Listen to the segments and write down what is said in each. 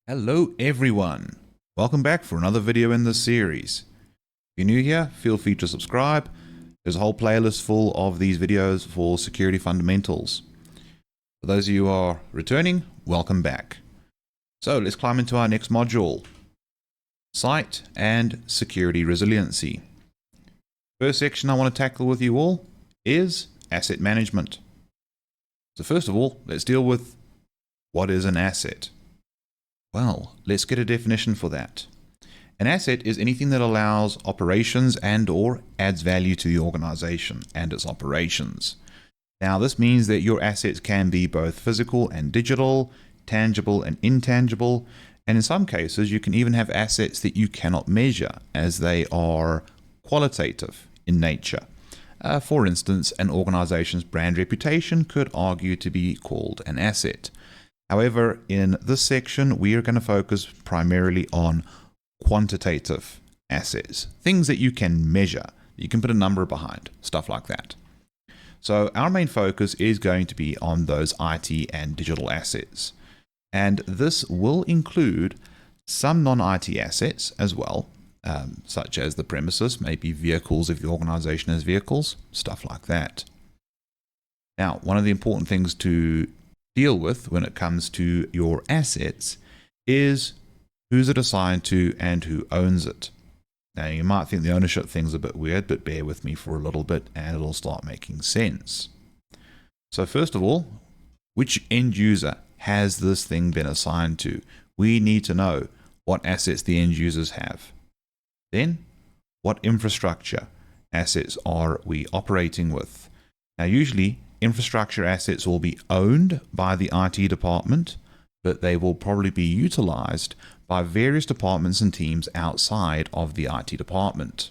Hello everyone, welcome back for another video in this series. If you're new here, feel free to subscribe. There's a whole playlist full of these videos for security fundamentals. For those of you who are returning, welcome back. So let's climb into our next module, Site and Security Resiliency. First section I want to tackle with you all is asset management. So first of all, let's deal with what is an asset. Well, let's get a definition for that. An asset is anything that allows operations and/or adds value to the organization and its operations. Now, this means that your assets can be both physical and digital, tangible and intangible, and in some cases, you can even have assets that you cannot measure as they are qualitative in nature. For instance, an organization's brand reputation could argue to be called an asset. However, in this section, we are going to focus primarily on quantitative assets, things that you can measure, you can put a number behind, stuff like that. So our main focus is going to be on those IT and digital assets. And this will include some non-IT assets as well, such as the premises, maybe vehicles if the organization has vehicles, stuff like that. Now, one of the important things to deal with when it comes to your assets is who's it assigned to and who owns it. Now, you might think the ownership thing's a bit weird, but bear with me for a little bit and it'll start making sense. So first of all, which end user has this thing been assigned to? We need to know what assets the end users have. Then, what infrastructure assets are we operating with? Now, usually infrastructure assets will be owned by the IT department, but they will probably be utilized by various departments and teams outside of the IT department.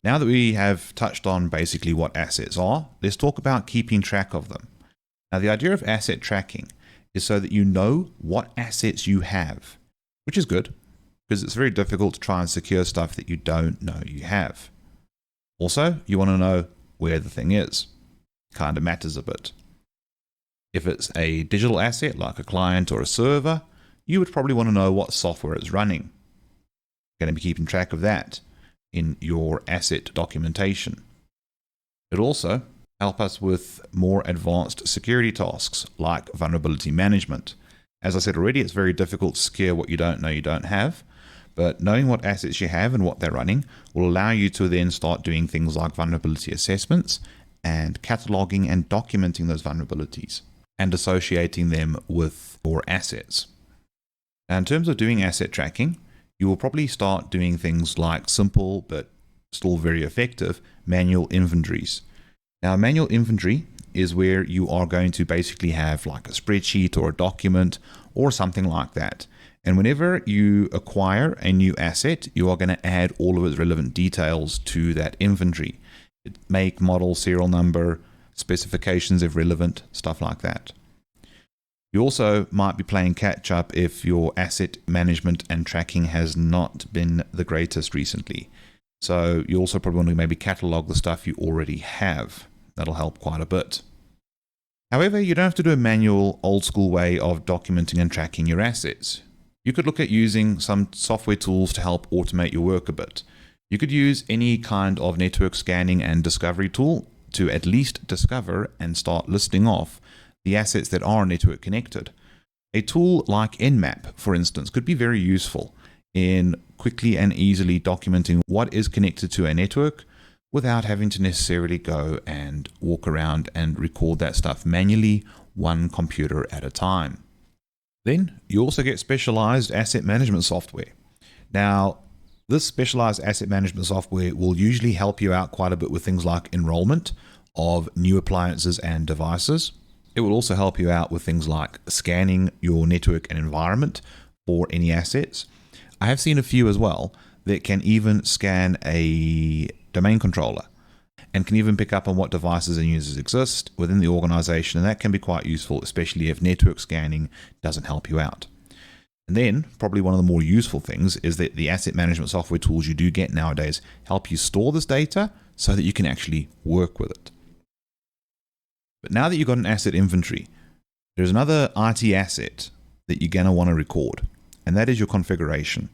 Now that we have touched on basically what assets are, let's talk about keeping track of them. Now, the idea of asset tracking is so that you know what assets you have, which is good because it's very difficult to try and secure stuff that you don't know you have. Also, you want to know where the thing is. Kind of matters a bit. If it's a digital asset like a client or a server, you would probably want to know what software it's running. You're going to be keeping track of that in your asset documentation. It'll also help us with more advanced security tasks like vulnerability management. As I said already, it's very difficult to secure what you don't know you don't have, but knowing what assets you have and what they're running will allow you to then start doing things like vulnerability assessments and cataloging and documenting those vulnerabilities and associating them with your assets. Now, in terms of doing asset tracking, you will probably start doing things like simple but still very effective manual inventories. Now, manual inventory is where you are going to basically have like a spreadsheet or a document or something like that. And whenever you acquire a new asset, you are going to add all of its relevant details to that inventory. Make, model, serial number, specifications if relevant, stuff like that. You also might be playing catch up if your asset management and tracking has not been the greatest recently. So you also probably want to maybe catalog the stuff you already have. That'll help quite a bit. However, you don't have to do a manual, old school way of documenting and tracking your assets. You could look at using some software tools to help automate your work a bit. You could use any kind of network scanning and discovery tool to at least discover and start listing off the assets that are network connected. A tool like Nmap, for instance, could be very useful in quickly and easily documenting what is connected to a network without having to necessarily go and walk around and record that stuff manually, one computer at a time. Then you also get specialized asset management software. Now, this specialized asset management software will usually help you out quite a bit with things like enrollment of new appliances and devices. It will also help you out with things like scanning your network and environment for any assets. I have seen a few as well that can even scan a domain controller and can even pick up on what devices and users exist within the organization, and that can be quite useful, especially if network scanning doesn't help you out. And then, probably one of the more useful things is that the asset management software tools you do get nowadays help you store this data so that you can actually work with it. But now that you've got an asset inventory, there's another IT asset that you're going to want to record. and that is your configuration.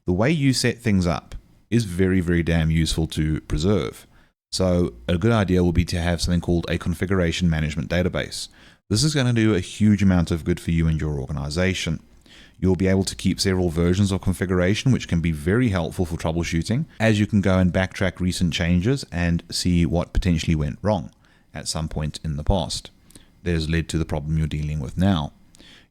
The way you set things up is very, very damn useful to preserve. So a good idea will be to have something called a configuration management database. This is going to do a huge amount of good for you and your organization. You'll be able to keep several versions of configuration, which can be very helpful for troubleshooting, as you can go and backtrack recent changes and see what potentially went wrong at some point in the past that has led to the problem you're dealing with now.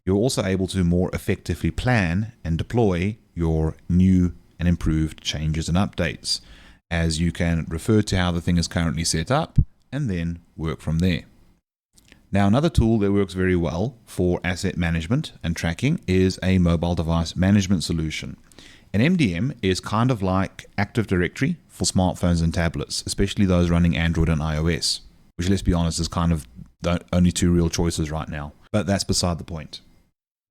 You're also able to more effectively plan and deploy your new and improved changes and updates, as you can refer to how the thing is currently set up and then work from there. Now, another tool that works very well for asset management and tracking is a mobile device management solution. An MDM is kind of like Active Directory for smartphones and tablets, especially those running Android and iOS, which, let's be honest, is kind of the only two real choices right now. But that's beside the point.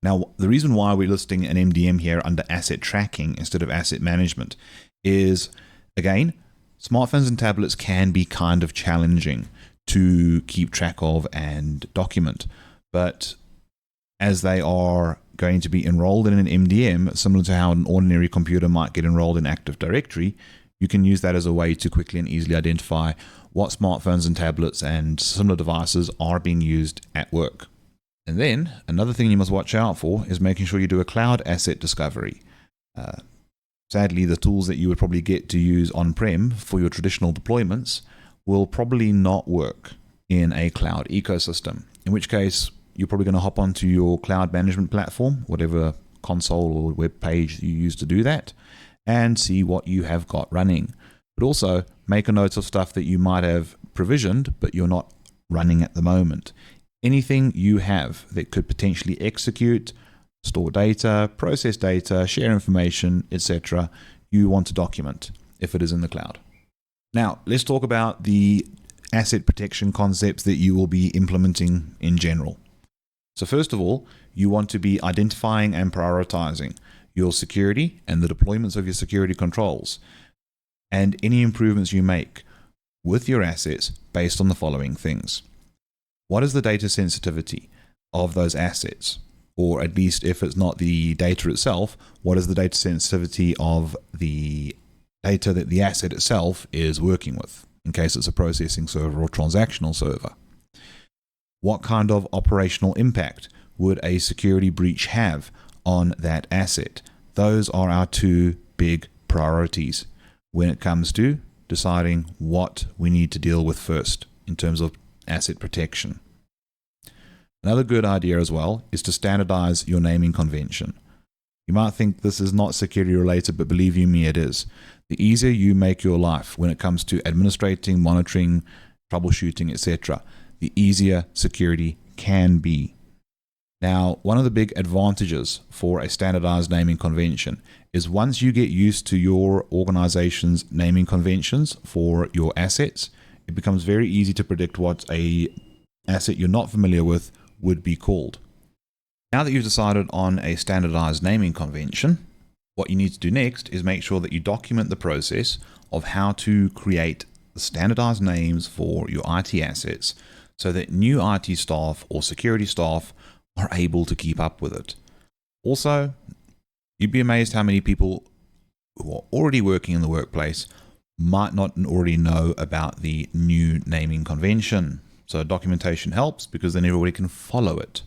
Now, the reason why we're listing an MDM here under asset tracking instead of asset management is, again, smartphones and tablets can be kind of challenging to keep track of and document. But as they are going to be enrolled in an MDM, similar to how an ordinary computer might get enrolled in Active Directory, you can use that as a way to quickly and easily identify what smartphones and tablets and similar devices are being used at work. And then another thing you must watch out for is making sure you do a cloud asset discovery. Sadly, the tools that you would probably get to use on-prem for your traditional deployments will probably not work in a cloud ecosystem, in which case you're probably going to hop onto your cloud management platform, whatever console or web page you use to do that, and see what you have got running. But also make a note of stuff that you might have provisioned, but you're not running at the moment. Anything you have that could potentially execute, store data, process data, share information, etc., you want to document if it is in the cloud. Now, let's talk about the asset protection concepts that you will be implementing in general. So first of all, you want to be identifying and prioritizing your security and the deployments of your security controls and any improvements you make with your assets based on the following things. What is the data sensitivity of those assets? Or at least if it's not the data itself, what is the data sensitivity of the data that the asset itself is working with, in case it's a processing server or transactional server? What kind of operational impact would a security breach have on that asset? Those are our two big priorities when it comes to deciding what we need to deal with first in terms of asset protection. Another good idea as well is to standardize your naming convention. You might think this is not security related, but believe you me, it is. The easier you make your life when it comes to administrating, monitoring, troubleshooting, etc., the easier security can be. Now, one of the big advantages for a standardized naming convention is once you get used to your organization's naming conventions for your assets, it becomes very easy to predict what a asset you're not familiar with would be called. Now that you've decided on a standardized naming convention, what you need to do next is make sure that you document the process of how to create the standardized names for your IT assets so that new IT staff or security staff are able to keep up with it. Also, you'd be amazed how many people who are already working in the workplace might not already know about the new naming convention. So documentation helps because then everybody can follow it.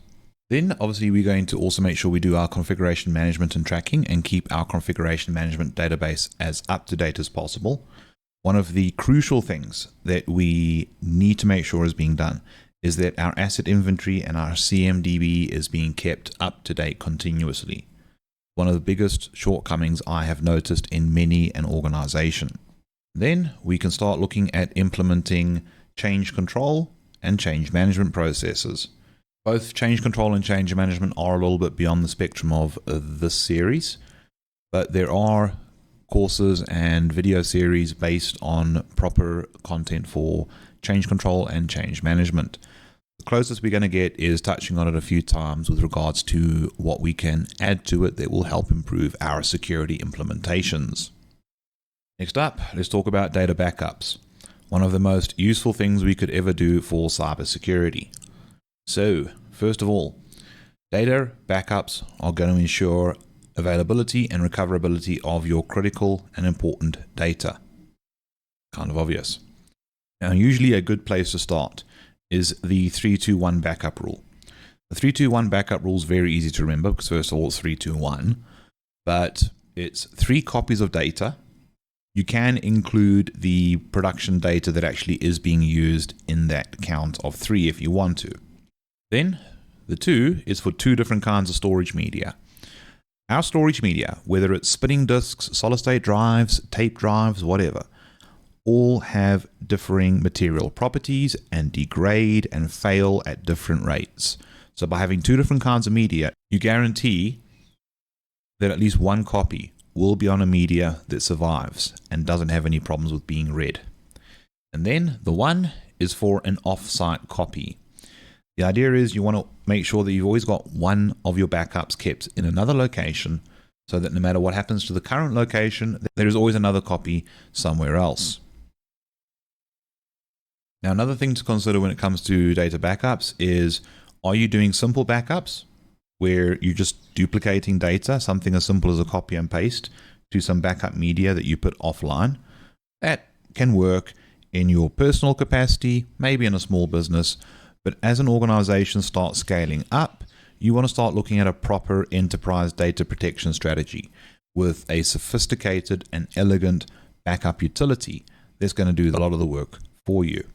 Then obviously we're going to also make sure we do our configuration management and tracking and keep our configuration management database as up to date as possible. One of the crucial things that we need to make sure is being done is that our asset inventory and our CMDB is being kept up to date continuously. One of the biggest shortcomings I have noticed in many an organization. Then we can start looking at implementing change control and change management processes. Both change control and change management are a little bit beyond the spectrum of this series, but there are courses and video series based on proper content for change control and change management. The closest we're going to get is touching on it a few times with regards to what we can add to it that will help improve our security implementations. Next up, let's talk about data backups. One of the most useful things we could ever do for cybersecurity. So, first of all, data backups are going to ensure availability and recoverability of your critical and important data. Kind of obvious. Now, usually a good place to start is the 3-2-1 backup rule. The 3-2-1 backup rule is very easy to remember because first of all it's 3-2-1, but it's 3 copies of data. You can include the production data that actually is being used in that count of 3 if you want to. Then the 2 is for 2 different kinds of storage media. Our storage media, whether it's spinning disks, solid-state drives, tape drives, whatever, all have differing material properties and degrade and fail at different rates. So by having 2 different kinds of media, you guarantee that at least one copy will be on a media that survives and doesn't have any problems with being read. And then the 1 is for an off-site copy. The idea is you want to make sure that you've always got one of your backups kept in another location so that no matter what happens to the current location, there is always another copy somewhere else. Now, another thing to consider when it comes to data backups is, are you doing simple backups where you're just duplicating data, something as simple as a copy and paste to some backup media that you put offline? That can work in your personal capacity, maybe in a small business, but as an organization starts scaling up, you want to start looking at a proper enterprise data protection strategy with a sophisticated and elegant backup utility that's going to do a lot of the work for you.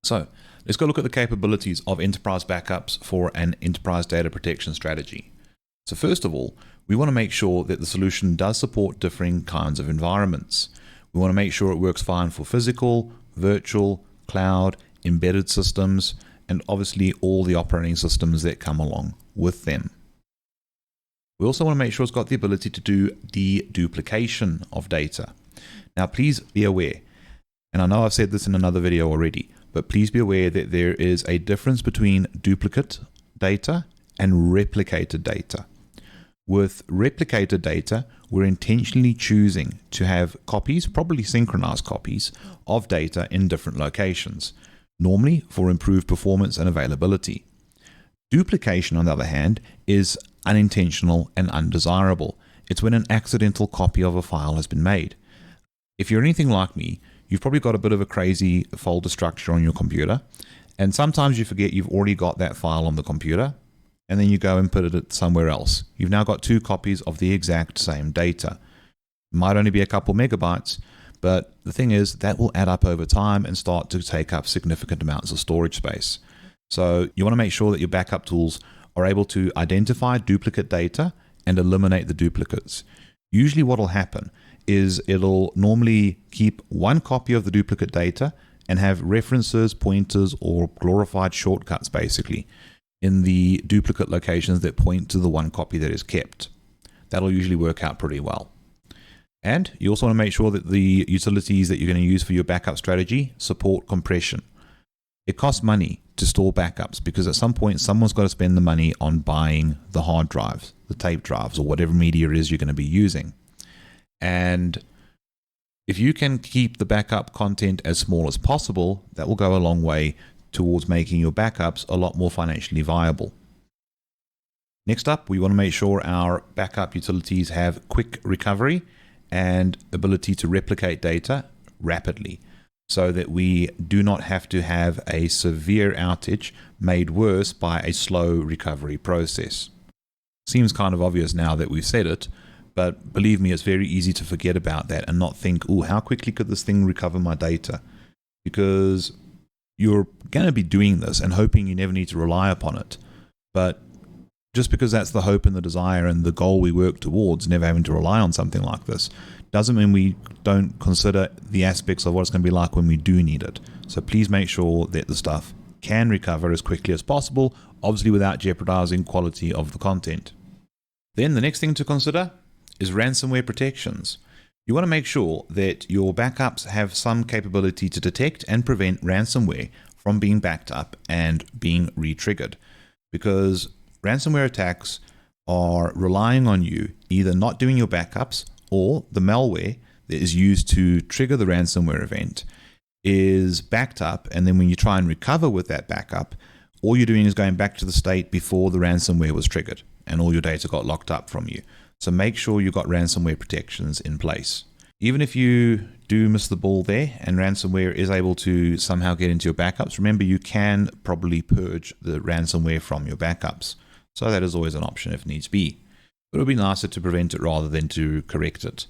So let's go look at the capabilities of enterprise backups for an enterprise data protection strategy. So first of all, we want to make sure that the solution does support differing kinds of environments. We want to make sure it works fine for physical, virtual, cloud, embedded systems, and obviously all the operating systems that come along with them. We also want to make sure it's got the ability to do deduplication of data. Now, please be aware, and I know I've said this in another video already, but please be aware that there is a difference between duplicate data and replicated data. With replicated data, we're intentionally choosing to have copies, probably synchronized copies, of data in different locations, normally for improved performance and availability. Duplication, on the other hand, is unintentional and undesirable. It's when an accidental copy of a file has been made. If you're anything like me, you've probably got a bit of a crazy folder structure on your computer, and sometimes you forget you've already got that file on the computer, and then you go and put it somewhere else. You've now got 2 copies of the exact same data. It might only be a couple megabytes, but the thing is that will add up over time and start to take up significant amounts of storage space. So you want to make sure that your backup tools are able to identify duplicate data and eliminate the duplicates. Usually what will happen is it'll normally keep one copy of the duplicate data and have references, pointers, or glorified shortcuts basically in the duplicate locations that point to the one copy that is kept. That'll usually work out pretty well. And you also want to make sure that the utilities that you're going to use for your backup strategy support compression. It costs money to store backups because at some point someone's got to spend the money on buying the hard drives, the tape drives, or whatever media it is you're going to be using. And if you can keep the backup content as small as possible, that will go a long way towards making your backups a lot more financially viable. Next up, we want to make sure our backup utilities have quick recovery and ability to replicate data rapidly so that we do not have to have a severe outage made worse by a slow recovery process. Seems kind of obvious now that we've said it, but believe me, it's very easy to forget about that and not think, oh, how quickly could this thing recover my data? Because you're going to be doing this and hoping you never need to rely upon it. But just because that's the hope and the desire and the goal we work towards, never having to rely on something like this, doesn't mean we don't consider the aspects of what it's going to be like when we do need it. So please make sure that the stuff can recover as quickly as possible, obviously without jeopardizing quality of the content. Then the next thing to consider is ransomware protections. You want to make sure that your backups have some capability to detect and prevent ransomware from being backed up and being re-triggered, because ransomware attacks are relying on you either not doing your backups, or the malware that is used to trigger the ransomware event is backed up, and then when you try and recover with that backup, all you're doing is going back to the state before the ransomware was triggered and all your data got locked up from you. So make sure you've got ransomware protections in place. Even if you do miss the ball there and ransomware is able to somehow get into your backups, remember you can probably purge the ransomware from your backups. So that is always an option if needs be. But it would be nicer to prevent it rather than to correct it.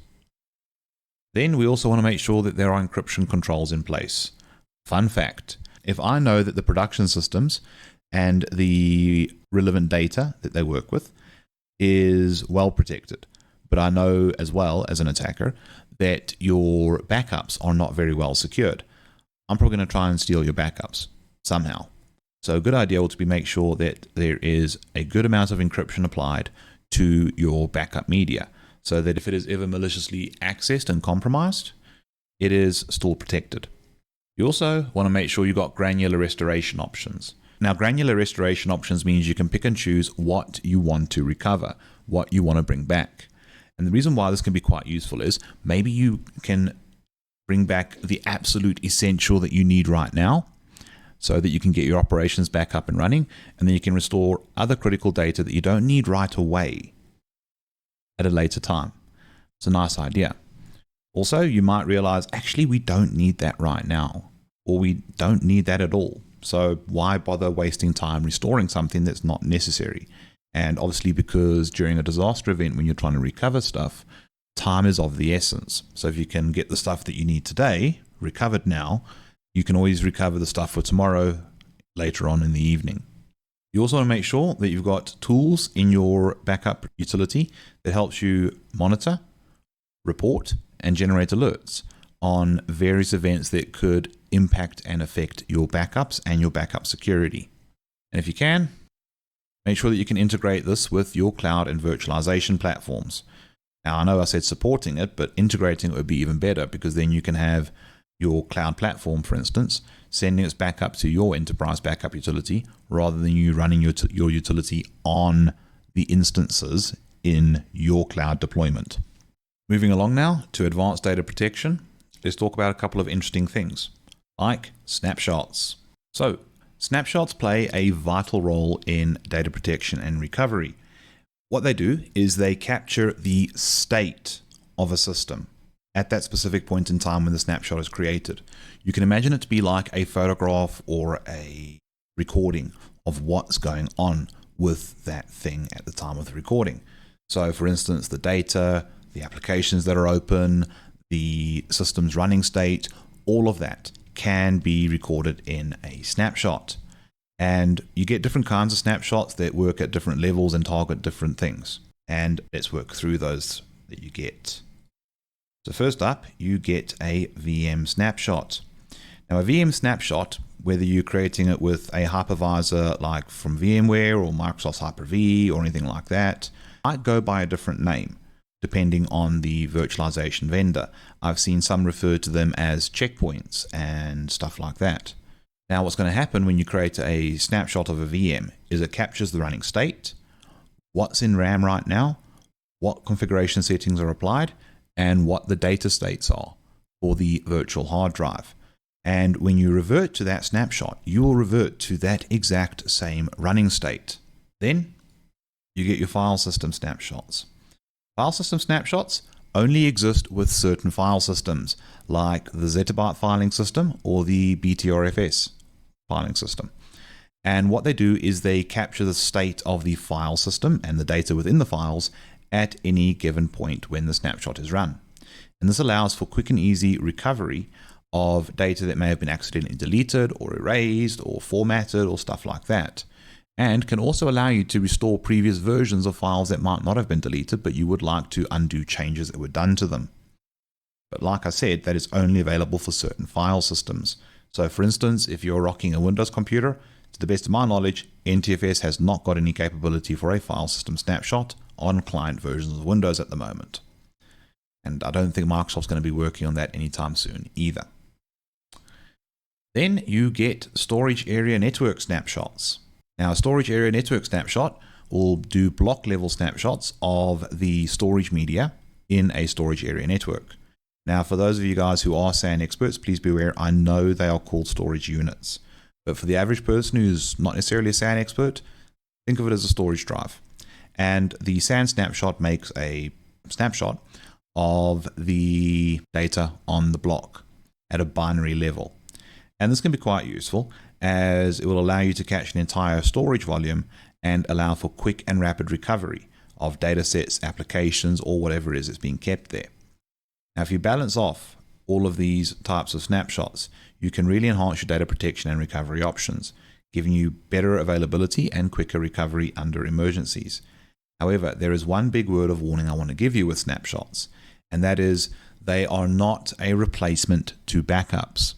Then we also want to make sure that there are encryption controls in place. Fun fact, if I know that the production systems and the relevant data that they work with is well protected, but I know as well as an attacker that your backups are not very well secured, I'm probably going to try and steal your backups somehow. So a good idea would be make sure that there is a good amount of encryption applied to your backup media, so that if it is ever maliciously accessed and compromised, it is still protected. You also want to make sure you've got granular restoration options. Now, granular restoration options means you can pick and choose what you want to recover, what you want to bring back. And the reason why this can be quite useful is maybe you can bring back the absolute essential that you need right now so that you can get your operations back up and running, and then you can restore other critical data that you don't need right away at a later time. It's a nice idea. Also, you might realize, actually, we don't need that right now, or we don't need that at all. So why bother wasting time restoring something that's not necessary? And obviously, because during a disaster event, when you're trying to recover stuff, time is of the essence. So if you can get the stuff that you need today recovered now, you can always recover the stuff for tomorrow later on in the evening. You also want to make sure that you've got tools in your backup utility that helps you monitor, report, and generate alerts on various events that could impact and affect your backups and your backup security. And if you can, make sure that you can integrate this with your cloud and virtualization platforms. Now, I know I said supporting it, but integrating it would be even better, because then you can have your cloud platform, for instance, sending its backup to your enterprise backup utility rather than you running your utility on the instances in your cloud deployment. Moving along now to advanced data protection, let's talk about a couple of interesting things, like snapshots. So, snapshots play a vital role in data protection and recovery. What they do is they capture the state of a system at that specific point in time when the snapshot is created. You can imagine it to be like a photograph or a recording of what's going on with that thing at the time of the recording. So for instance, the data, the applications that are open, the system's running state, all of that can be recorded in a snapshot. And you get different kinds of snapshots that work at different levels and target different things. And let's work through those that you get. So first up, you get a VM snapshot. Now a VM snapshot, whether you're creating it with a hypervisor like from VMware or Microsoft's Hyper-V or anything like that, might go by a different name depending on the virtualization vendor. I've seen some refer to them as checkpoints and stuff like that. Now what's going to happen when you create a snapshot of a VM is it captures the running state, what's in RAM right now, what configuration settings are applied, and what the data states are for the virtual hard drive. And when you revert to that snapshot, you will revert to that exact same running state. Then you get your file system snapshots. File system snapshots only exist with certain file systems, like the Zettabyte filing system or the BTRFS filing system. And what they do is they capture the state of the file system and the data within the files at any given point when the snapshot is run. And this allows for quick and easy recovery of data that may have been accidentally deleted or erased or formatted or stuff like that. And can also allow you to restore previous versions of files that might not have been deleted, but you would like to undo changes that were done to them. But like I said, that is only available for certain file systems. So for instance, if you're rocking a Windows computer, to the best of my knowledge, NTFS has not got any capability for a file system snapshot on client versions of Windows at the moment. And I don't think Microsoft's going to be working on that anytime soon either. Then you get storage area network snapshots. Now, a storage area network snapshot will do block level snapshots of the storage media in a storage area network. Now, for those of you guys who are SAN experts, please be aware, I know they are called storage units. But for the average person who's not necessarily a SAN expert, think of it as a storage drive. And the SAN snapshot makes a snapshot of the data on the block at a binary level. And this can be quite useful, as it will allow you to catch an entire storage volume and allow for quick and rapid recovery of data sets, applications, or whatever it is that's being kept there. Now, if you balance off all of these types of snapshots, you can really enhance your data protection and recovery options, giving you better availability and quicker recovery under emergencies. However, there is one big word of warning I want to give you with snapshots, and that is they are not a replacement to backups.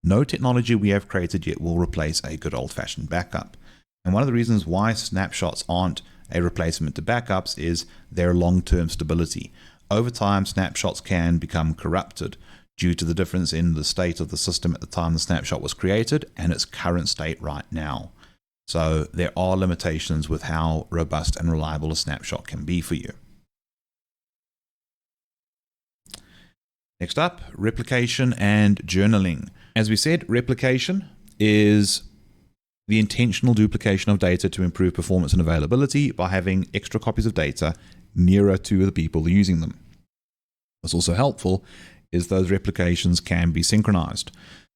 No technology we have created yet will replace a good old-fashioned backup. And one of the reasons why snapshots aren't a replacement to backups is their long-term stability. Over time, snapshots can become corrupted due to the difference in the state of the system at the time the snapshot was created and its current state right now. So there are limitations with how robust and reliable a snapshot can be for you. Next up, replication and journaling. As we said, replication is the intentional duplication of data to improve performance and availability by having extra copies of data nearer to the people using them. What's also helpful is those replications can be synchronized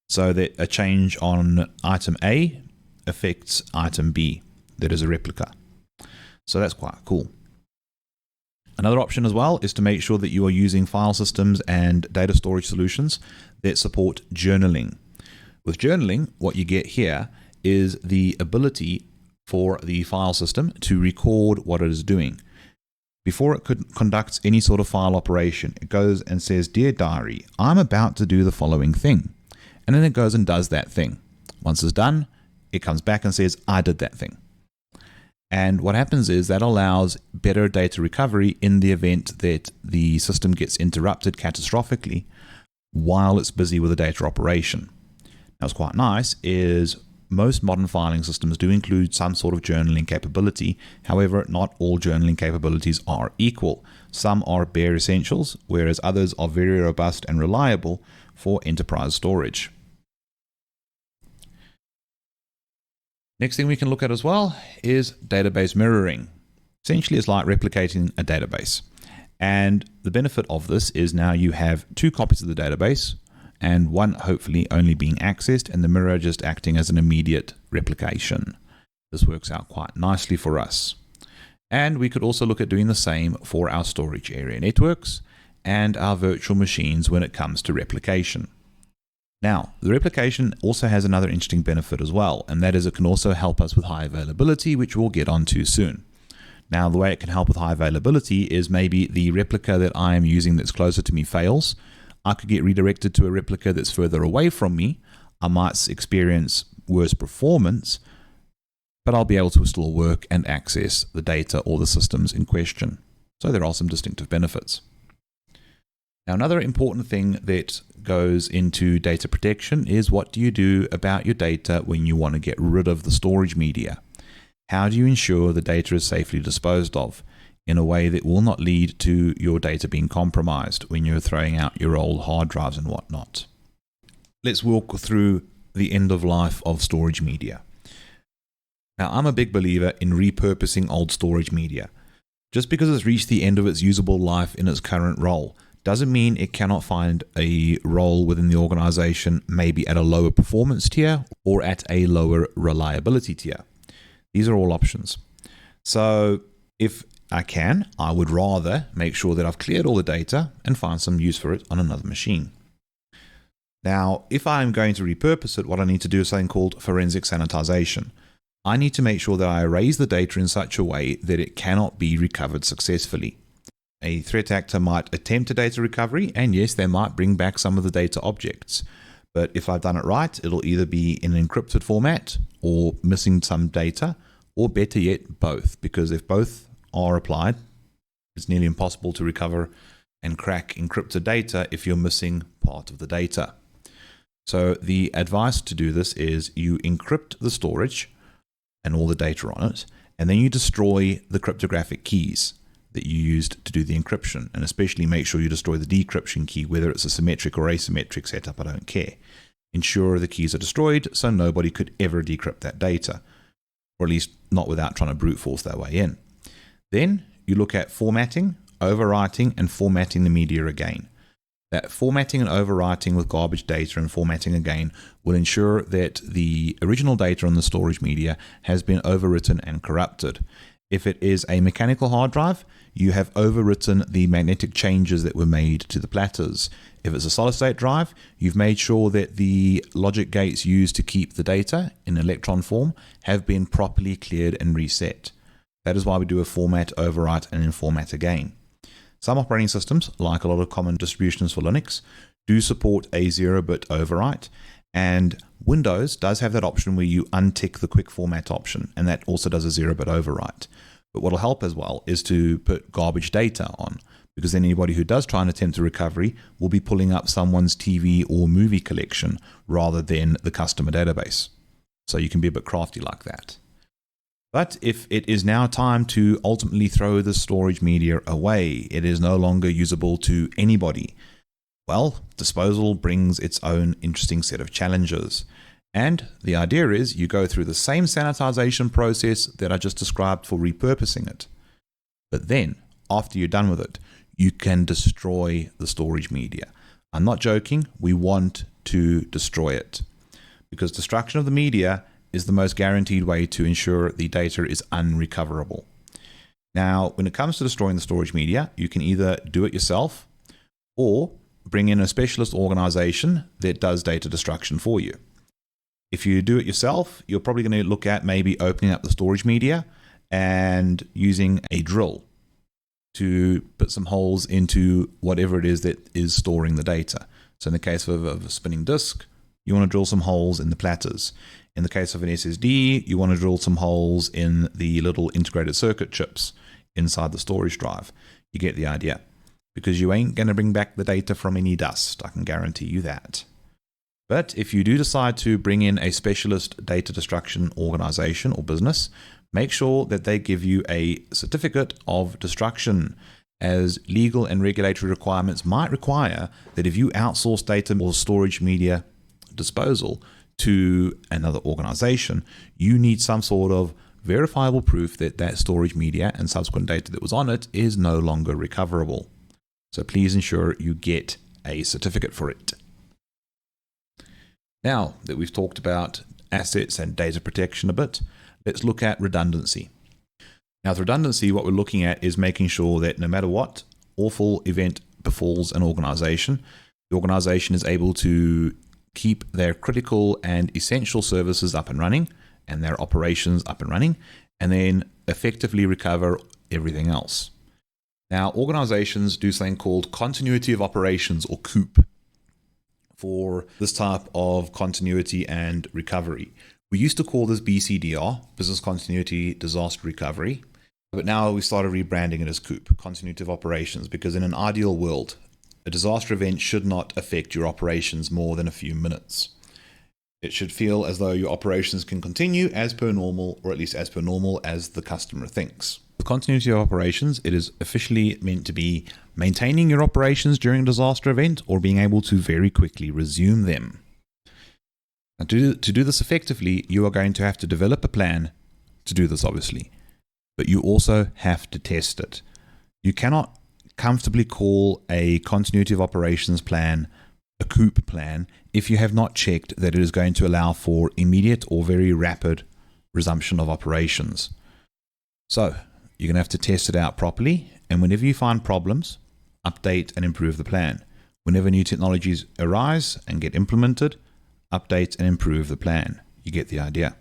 so that a change on item A affects item B that is a replica. So that's quite cool. Another option as well is to make sure that you are using file systems and data storage solutions that support journaling. With journaling, what you get here is the ability for the file system to record what it is doing. Before it conducts any sort of file operation, it goes and says, "Dear diary, I'm about to do the following thing." And then it goes and does that thing. Once it's done, it comes back and says, "I did that thing." And what happens is that allows better data recovery in the event that the system gets interrupted catastrophically while it's busy with a data operation. Now, what's quite nice is most modern filing systems do include some sort of journaling capability. However, not all journaling capabilities are equal. Some are bare essentials, whereas others are very robust and reliable for enterprise storage. Next thing we can look at as well is database mirroring. Essentially, it's like replicating a database. And the benefit of this is now you have two copies of the database, and one hopefully only being accessed, and the mirror just acting as an immediate replication. This works out quite nicely for us. And we could also look at doing the same for our storage area networks and our virtual machines when it comes to replication. Now, the replication also has another interesting benefit as well, and that is it can also help us with high availability, which we'll get onto soon. Now, the way it can help with high availability is maybe the replica that I am using that's closer to me fails. I could get redirected to a replica that's further away from me. I might experience worse performance, but I'll be able to still work and access the data or the systems in question. So there are some distinctive benefits. Now, another important thing that goes into data protection is what do you do about your data when you want to get rid of the storage media? How do you ensure the data is safely disposed of in a way that will not lead to your data being compromised when you're throwing out your old hard drives and whatnot? Let's walk through the end of life of storage media. Now, I'm a big believer in repurposing old storage media. Just because it's reached the end of its usable life in its current role doesn't mean it cannot find a role within the organization, maybe at a lower performance tier or at a lower reliability tier. These are all options. So if I can, I would rather make sure that I've cleared all the data and find some use for it on another machine. Now, if I'm going to repurpose it, what I need to do is something called forensic sanitization. I need to make sure that I erase the data in such a way that it cannot be recovered successfully. A threat actor might attempt a data recovery, and yes, they might bring back some of the data objects. But if I've done it right, it'll either be in an encrypted format or missing some data, or better yet, both. Because if both are applied, it's nearly impossible to recover and crack encrypted data if you're missing part of the data. So the advice to do this is you encrypt the storage and all the data on it, and then you destroy the cryptographic keys that you used to do the encryption, and especially make sure you destroy the decryption key, whether it's a symmetric or asymmetric setup, I don't care. Ensure the keys are destroyed so nobody could ever decrypt that data, or at least not without trying to brute force their way in. Then you look at formatting, overwriting, and formatting the media again. That formatting and overwriting with garbage data and formatting again will ensure that the original data on the storage media has been overwritten and corrupted. If it is a mechanical hard drive, you have overwritten the magnetic changes that were made to the platters. If it's a solid state drive, you've made sure that the logic gates used to keep the data in electron form have been properly cleared and reset. That is why we do a format, overwrite, and then format again. Some operating systems, like a lot of common distributions for Linux, do support a 0-bit overwrite, and Windows does have that option where you untick the quick format option, and that also does a 0-bit overwrite. But what will help as well is to put garbage data on, because then anybody who does try and attempt a recovery will be pulling up someone's TV or movie collection rather than the customer database. So you can be a bit crafty like that. But if it is now time to ultimately throw the storage media away, it is no longer usable to anybody, well, disposal brings its own interesting set of challenges. And the idea is you go through the same sanitization process that I just described for repurposing it. But then, after you're done with it, you can destroy the storage media. I'm not joking, we want to destroy it. Because destruction of the media is the most guaranteed way to ensure the data is unrecoverable. Now, when it comes to destroying the storage media, you can either do it yourself or bring in a specialist organization that does data destruction for you. If you do it yourself, you're probably going to look at maybe opening up the storage media and using a drill to put some holes into whatever it is that is storing the data. So in the case of a spinning disk, you want to drill some holes in the platters. In the case of an SSD, you want to drill some holes in the little integrated circuit chips inside the storage drive. You get the idea. Because you ain't going to bring back the data from any dust, I can guarantee you that. But if you do decide to bring in a specialist data destruction organization or business, make sure that they give you a certificate of destruction, as legal and regulatory requirements might require that if you outsource data or storage media disposal to another organization, you need some sort of verifiable proof that that storage media and subsequent data that was on it is no longer recoverable. So please ensure you get a certificate for it. Now that we've talked about assets and data protection a bit, let's look at redundancy. Now with redundancy, what we're looking at is making sure that no matter what awful event befalls an organization, the organization is able to keep their critical and essential services up and running and their operations up and running, and then effectively recover everything else. Now, organizations do something called continuity of operations, or COOP, for this type of continuity and recovery. We used to call this BCDR, Business Continuity Disaster Recovery, but now we started rebranding it as COOP, Continuity of Operations, because in an ideal world, a disaster event should not affect your operations more than a few minutes. It should feel as though your operations can continue as per normal, or at least as per normal as the customer thinks. With continuity of operations, it is officially meant to be maintaining your operations during a disaster event or being able to very quickly resume them. Now, to do this effectively, you are going to have to develop a plan to do this, obviously, but you also have to test it. You cannot comfortably call a continuity of operations plan a COOP plan if you have not checked that it is going to allow for immediate or very rapid resumption of operations. So you're going to have to test it out properly, and whenever you find problems, update and improve the plan. Whenever new technologies arise and get implemented, update and improve the plan. You get the idea.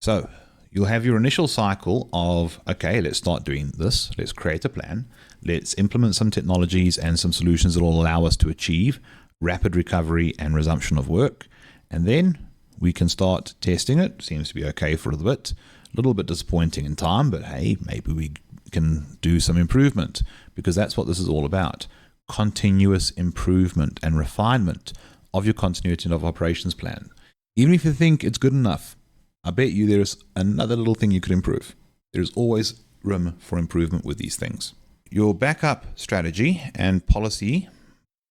So you'll have your initial cycle of, okay, let's start doing this. Let's create a plan. Let's implement some technologies and some solutions that will allow us to achieve rapid recovery and resumption of work. And then we can start testing it. Seems to be okay for a little bit disappointing in time, but hey, maybe we can do some improvement, because that's what this is all about. Continuous improvement and refinement of your continuity of operations plan. Even if you think it's good enough, I bet you there's another little thing you could improve. There's always room for improvement with these things. Your backup strategy and policy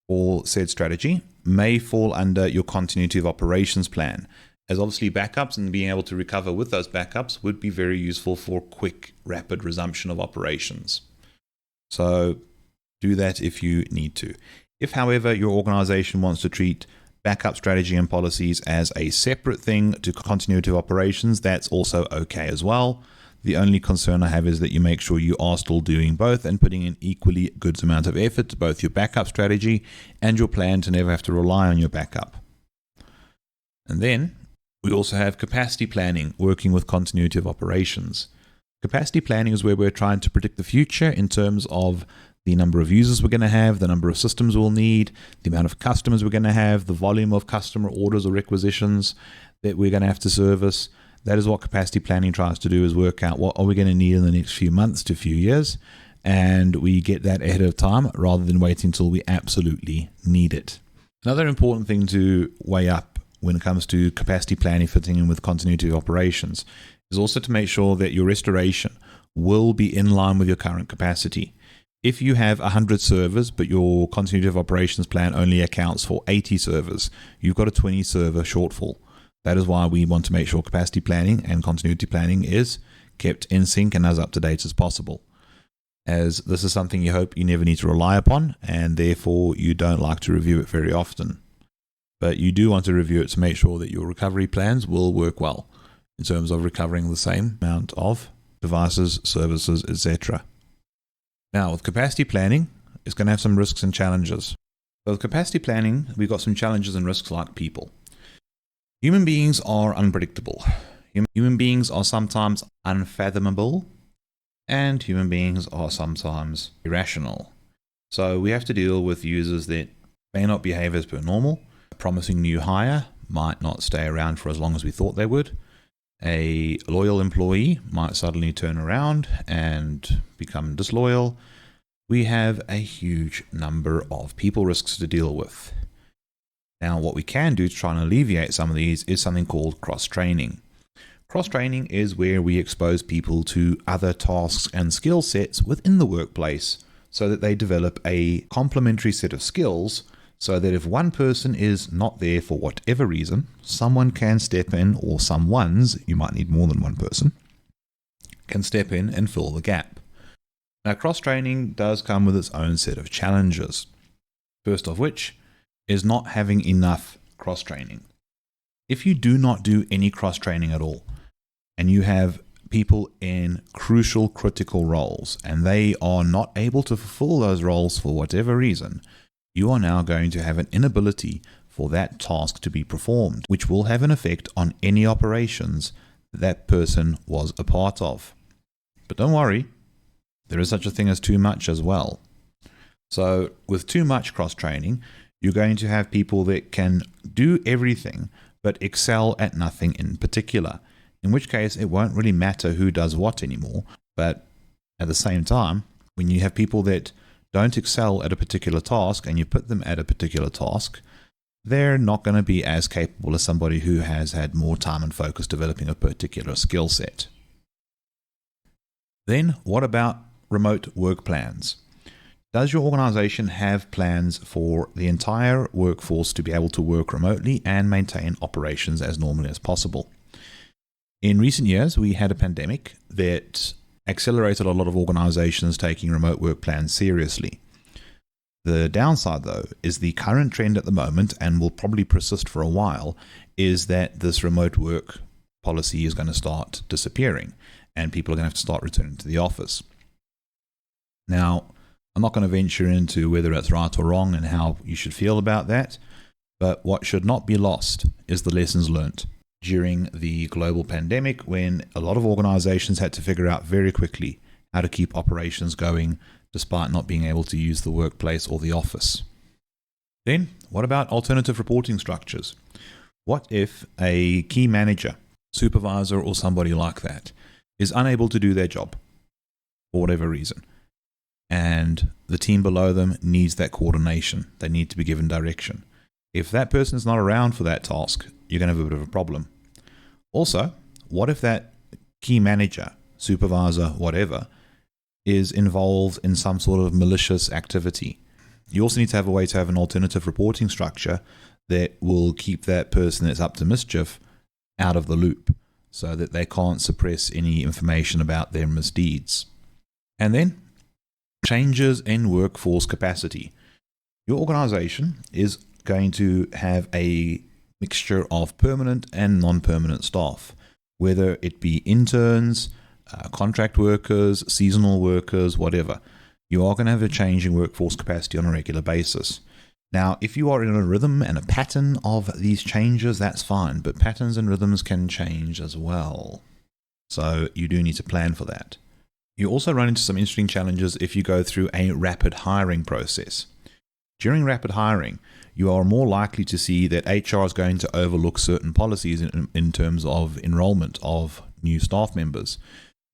for said strategy may fall under your continuity of operations plan. as obviously backups and being able to recover with those backups would be very useful for quick, rapid resumption of operations. So do that if you need to. If, however, your organization wants to treat backup strategy and policies as a separate thing to continuity of operations, that's also okay as well. The only concern I have is that you make sure you are still doing both and putting in equally good amount of effort to both your backup strategy and your plan to never have to rely on your backup. And then we also have capacity planning, working with continuity of operations. Capacity planning is where we're trying to predict the future in terms of the number of users we're going to have, the number of systems we'll need, the amount of customers we're going to have, the volume of customer orders or requisitions that we're going to have to service. That is what capacity planning tries to do, is work out what are we going to need in the next few months to few years, and we get that ahead of time rather than waiting until we absolutely need it. Another important thing to weigh up when it comes to capacity planning fitting in with continuity of operations is also to make sure that your restoration will be in line with your current capacity. If you have 100 servers, but your continuity of operations plan only accounts for 80 servers, you've got a 20 server shortfall. That is why we want to make sure capacity planning and continuity planning is kept in sync and as up to date as possible, as this is something you hope you never need to rely upon, and therefore you don't like to review it very often. But you do want to review it to make sure that your recovery plans will work well in terms of recovering the same amount of devices, services, etc. Now, with capacity planning, it's going to have some risks and challenges. So with capacity planning, we've got some challenges and risks like people. Human beings are unpredictable. Human beings are sometimes unfathomable, and human beings are sometimes irrational. So we have to deal with users that may not behave as per normal. A promising new hire might not stay around for as long as we thought they would. A loyal employee might suddenly turn around and become disloyal. We have a huge number of people risks to deal with. Now, what we can do to try and alleviate some of these is something called cross-training. Cross-training is where we expose people to other tasks and skill sets within the workplace so that they develop a complementary set of skills, so that if one person is not there for whatever reason, someone can step in, or someone's, you might need more than one person, can step in and fill the gap. Now, cross-training does come with its own set of challenges. First of which is not having enough cross-training. If you do not do any cross-training at all, and you have people in crucial, critical roles, and they are not able to fulfill those roles for whatever reason, you are now going to have an inability for that task to be performed, which will have an effect on any operations that person was a part of. But don't worry, there is such a thing as too much as well. So with too much cross-training, you're going to have people that can do everything but excel at nothing in particular, in which case it won't really matter who does what anymore. But at the same time, when you have people that don't excel at a particular task and you put them at a particular task, they're not going to be as capable as somebody who has had more time and focus developing a particular skill set. Then what about remote work plans? Does your organization have plans for the entire workforce to be able to work remotely and maintain operations as normally as possible? In recent years, we had a pandemic that accelerated a lot of organizations taking remote work plans seriously. The downside, though, is the current trend at the moment, and will probably persist for a while, is that this remote work policy is going to start disappearing, and people are going to have to start returning to the office. Now, I'm not going to venture into whether it's right or wrong and how you should feel about that, but what should not be lost is the lessons learnt during the global pandemic, when a lot of organizations had to figure out very quickly how to keep operations going despite not being able to use the workplace or the office. Then, what about alternative reporting structures? What if a key manager, supervisor, or somebody like that is unable to do their job for whatever reason, and the team below them needs that coordination? They need to be given direction. If that person is not around for that task, you're going to have a bit of a problem. Also, what if that key manager, supervisor, whatever, is involved in some sort of malicious activity? You also need to have a way to have an alternative reporting structure that will keep that person that's up to mischief out of the loop so that they can't suppress any information about their misdeeds. And then changes in workforce capacity. Your organization is going to have a mixture of permanent and non-permanent staff, whether it be interns, contract workers, seasonal workers, whatever. You are going to have a change in workforce capacity on a regular basis. Now, if you are in a rhythm and a pattern of these changes, that's fine, but patterns and rhythms can change as well. So you do need to plan for that. You also run into some interesting challenges if you go through a rapid hiring process. During rapid hiring, you are more likely to see that HR is going to overlook certain policies in terms of enrollment of new staff members,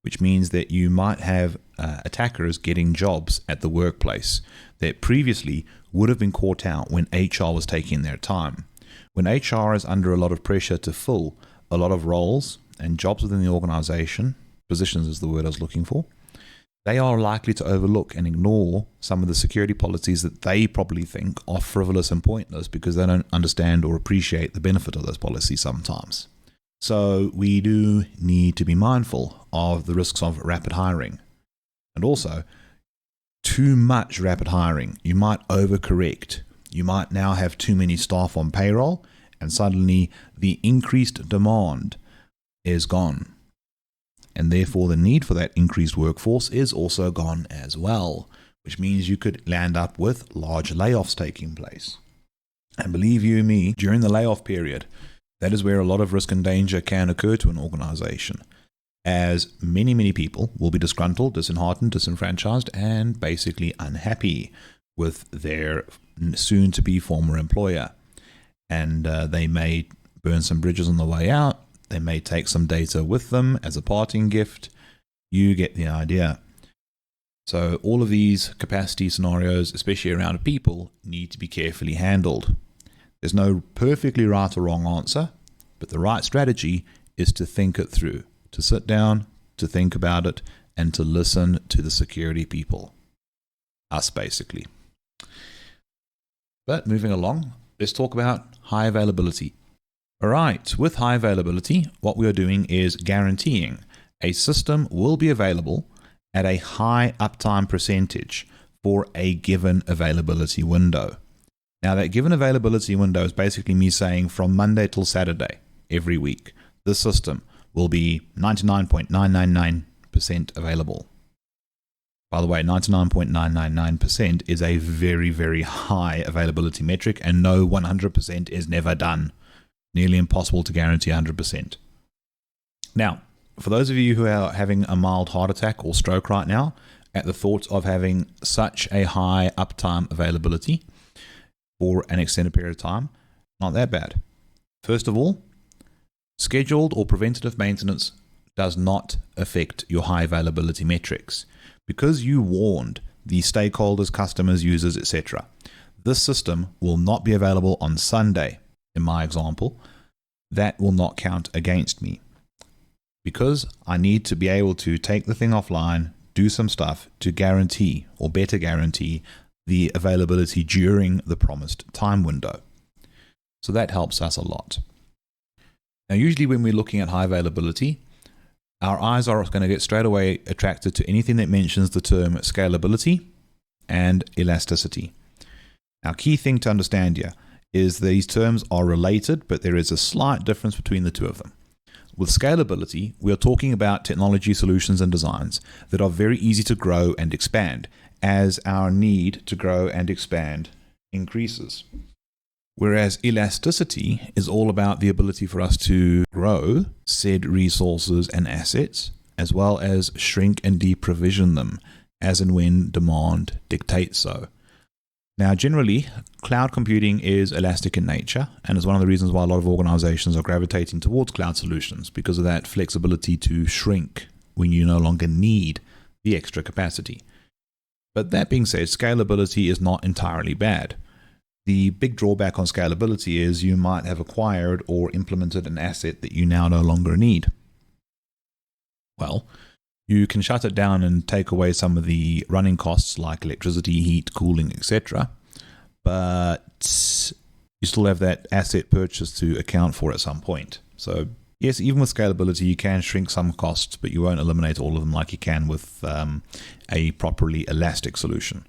which means that you might have attackers getting jobs at the workplace that previously would have been caught out when HR was taking their time. When HR is under a lot of pressure to fill a lot of roles and jobs within the organization, positions is the word I was looking for, they are likely to overlook and ignore some of the security policies that they probably think are frivolous and pointless because they don't understand or appreciate the benefit of those policies sometimes. So we do need to be mindful of the risks of rapid hiring. And also, too much rapid hiring. You might overcorrect. You might now have too many staff on payroll, and suddenly the increased demand is gone. And therefore the need for that increased workforce is also gone as well, which means you could land up with large layoffs taking place. And believe you me, during the layoff period, that is where a lot of risk and danger can occur to an organization, as many people will be disgruntled, disheartened, disenfranchised, and basically unhappy with their soon-to-be former employer. And they may burn some bridges on the way out. They may take some data with them as a parting gift. You get the idea. So all of these capacity scenarios, especially around people, need to be carefully handled. There's no perfectly right or wrong answer, but the right strategy is to think it through, to sit down, to think about it, and to listen to the security people. Us, basically. But moving along, let's talk about high availability. All right, with high availability, what we are doing is guaranteeing a system will be available at a high uptime percentage for a given availability window. Now, that given availability window is basically me saying from Monday till Saturday every week, the system will be 99.999% available. By the way, 99.999% is a very, very high availability metric, and no 100% is never done. Nearly impossible to guarantee 100%. Now, for those of you who are having a mild heart attack or stroke right now at the thought of having such a high uptime availability for an extended period of time, not that bad. First of all, scheduled or preventative maintenance does not affect your high availability metrics. Because you warned the stakeholders, customers, users, etc., this system will not be available on Sunday. In my example, that will not count against me because I need to be able to take the thing offline, do some stuff to guarantee or better guarantee the availability during the promised time window. So that helps us a lot. Now, usually when we're looking at high availability, our eyes are going to get straight away attracted to anything that mentions the term scalability and elasticity. Now, key thing to understand here is these terms are related, but there is a slight difference between the two of them. With scalability, we are talking about technology solutions and designs that are very easy to grow and expand as our need to grow and expand increases. Whereas elasticity is all about the ability for us to grow said resources and assets, as well as shrink and deprovision them as and when demand dictates so. Now, generally, cloud computing is elastic in nature and is one of the reasons why a lot of organizations are gravitating towards cloud solutions because of that flexibility to shrink when you no longer need the extra capacity. But that being said, scalability is not entirely bad. The big drawback on scalability is you might have acquired or implemented an asset that you now no longer need. Well, you can shut it down and take away some of the running costs like electricity, heat, cooling, etc. But you still have that asset purchase to account for at some point. So Yes, even with scalability, you can shrink some costs, but you won't eliminate all of them like you can with a properly elastic solution.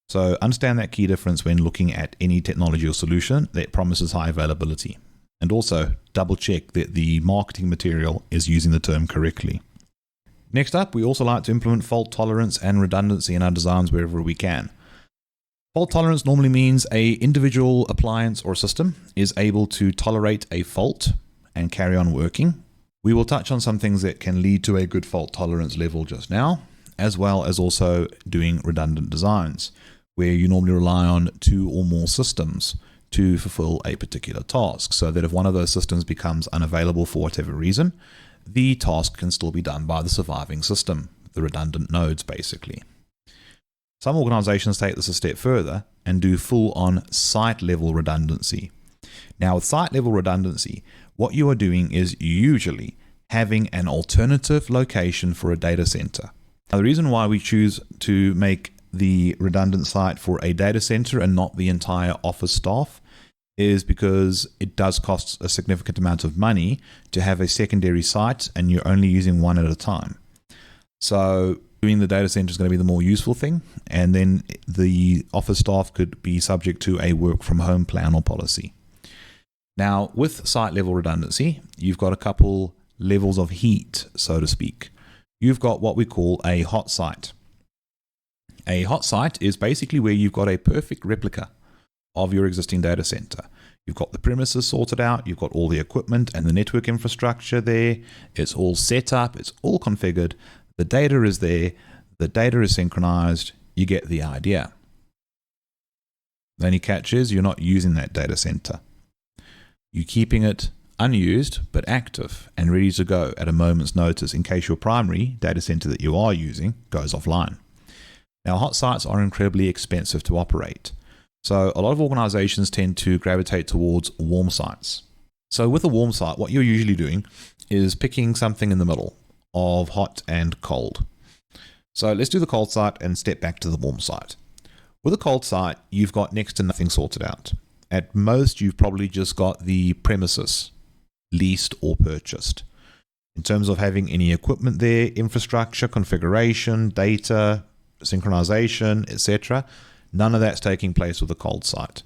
So understand that key difference when looking at any technology or solution that promises high availability. And also double check that the marketing material is using the term correctly. Next up, we also like to implement fault tolerance and redundancy in our designs wherever we can. Fault tolerance normally means an individual appliance or system is able to tolerate a fault and carry on working. We will touch on some things that can lead to a good fault tolerance level just now, as well as also doing redundant designs, where you normally rely on 2 or more systems to fulfill a particular task, so that if one of those systems becomes unavailable for whatever reason, the task can still be done by the surviving system, the redundant nodes basically. Some organizations take this a step further and do full-on site-level redundancy. Now with site-level redundancy, what you are doing is usually having an alternative location for a data center. Now the reason why we choose to make the redundant site for a data center and not the entire office staff is because it does cost a significant amount of money to have a secondary site and you're only using one at a time. So doing the data center is going to be the more useful thing, and then the office staff could be subject to a work from home plan or policy. Now with site level redundancy, you've got a couple levels of heat, so to speak. You've got what we call a hot site. A hot site is basically where you've got a perfect replica of your existing data center. You've got the premises sorted out, you've got all the equipment and the network infrastructure there, it's all set up, it's all configured, the data is there, the data is synchronized, you get the idea. The only catch is you're not using that data center. You're keeping it unused but active and ready to go at a moment's notice in case your primary data center that you are using goes offline. Now hot sites are incredibly expensive to operate. So a lot of organizations tend to gravitate towards warm sites. So with a warm site, what you're usually doing is picking something in the middle of hot and cold. So let's do the cold site and step back to the warm site. With a cold site, you've got next to nothing sorted out. At most, you've probably just got the premises leased or purchased. In terms of having any equipment there, infrastructure, configuration, data, synchronization, etc., none of that's taking place with a cold site.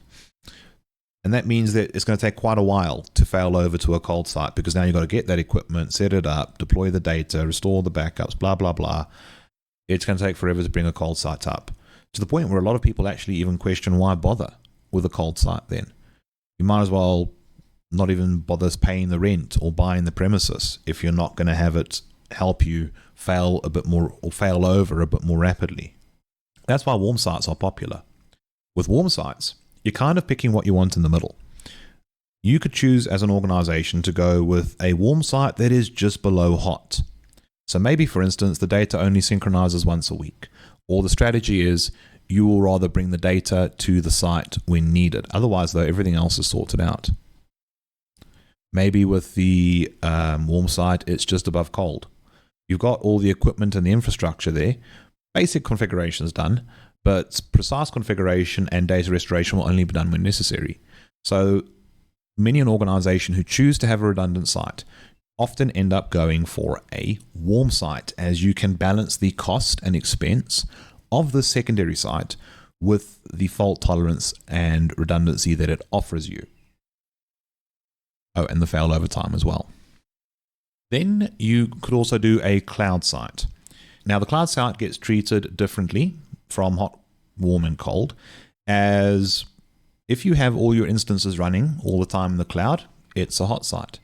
And that means that it's going to take quite a while to fail over to a cold site, because now you've got to get that equipment, set it up, deploy the data, restore the backups, blah, blah, blah. It's going to take forever to bring a cold site up, to the point where a lot of people actually even question why bother with a cold site then. You might as well not even bother paying the rent or buying the premises if you're not going to have it help you fail a bit more or fail over a bit more rapidly. That's why warm sites are popular. With warm sites, you're kind of picking what you want in the middle. You could choose as an organization to go with a warm site that is just below hot. So maybe, for instance, the data only synchronizes once a week, or the strategy is you will rather bring the data to the site when needed. Otherwise, though, everything else is sorted out. Maybe with the warm site, it's just above cold. You've got all the equipment and the infrastructure there. Basic configuration is done, but precise configuration and data restoration will only be done when necessary. So many an organization who choose to have a redundant site often end up going for a warm site, as you can balance the cost and expense of the secondary site with the fault tolerance and redundancy that it offers you. Oh, and the failover time as well. Then you could also do a cloud site. Now the cloud site gets treated differently from hot, warm and cold, as if you have all your instances running all the time in the cloud, it's a hot site.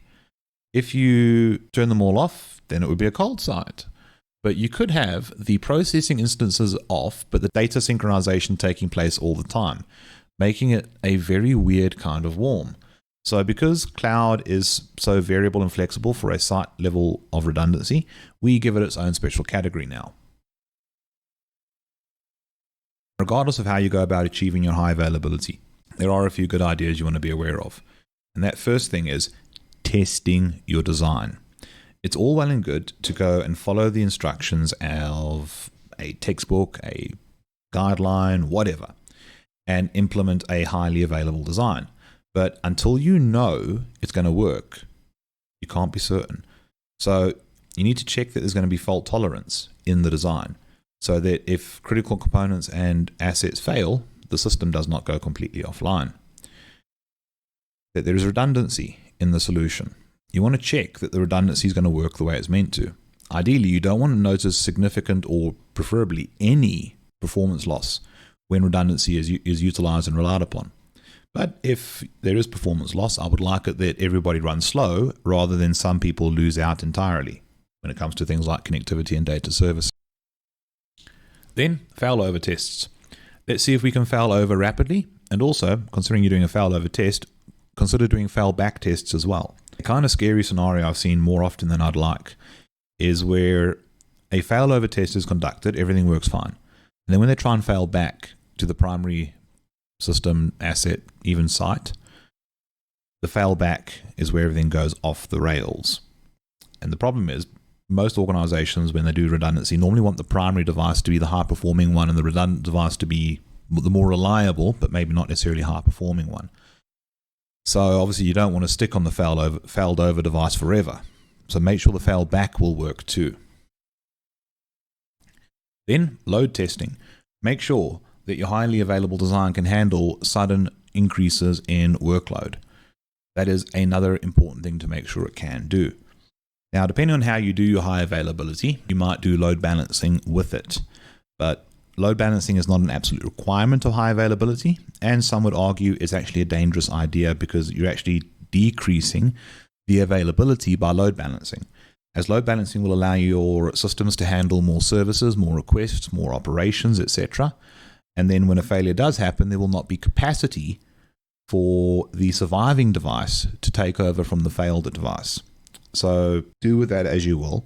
If you turn them all off, then it would be a cold site. But you could have the processing instances off, but the data synchronization taking place all the time, making it a very weird kind of warm. So because cloud is so variable and flexible for a site level of redundancy, we give it its own special category now. Regardless of how you go about achieving your high availability, there are a few good ideas you want to be aware of. And that first thing is testing your design. It's all well and good to go and follow the instructions of a textbook, a guideline, whatever, and implement a highly available design. But until you know it's going to work, You can't be certain. So you need to check that there's going to be fault tolerance in the design, so that if critical components and assets fail, the system does not go completely offline. That there is redundancy in the solution. You want to check that the redundancy is going to work the way it's meant to. Ideally, you don't want to notice significant or preferably any performance loss when redundancy is utilized and relied upon. But if there is performance loss, I would like it that everybody runs slow rather than some people lose out entirely when it comes to things like connectivity and data service. Then, failover tests. Let's see if we can fail over rapidly, and also, considering you're doing a failover test, consider doing failback tests as well. A kind of scary scenario I've seen more often than I'd like is where a failover test is conducted, everything works fine. And then when they try and fail back to the primary system, asset, even site, the failback is where everything goes off the rails. And the problem is, most organizations, when they do redundancy, normally want the primary device to be the high-performing one and the redundant device to be the more reliable, but maybe not necessarily high-performing one. So obviously you don't want to stick on the failed over device forever. So make sure the failback will work too. Then load testing. Make sure that your highly available design can handle sudden increases in workload. That is another important thing to make sure it can do. Now, depending on how you do your high availability, you might do load balancing with it. But load balancing is not an absolute requirement of high availability, and some would argue it's actually a dangerous idea because you're actually decreasing the availability by load balancing. As load balancing will allow your systems to handle more services, more requests, more operations, etc. And then when a failure does happen, there will not be capacity for the surviving device to take over from the failed device. So do with that as you will.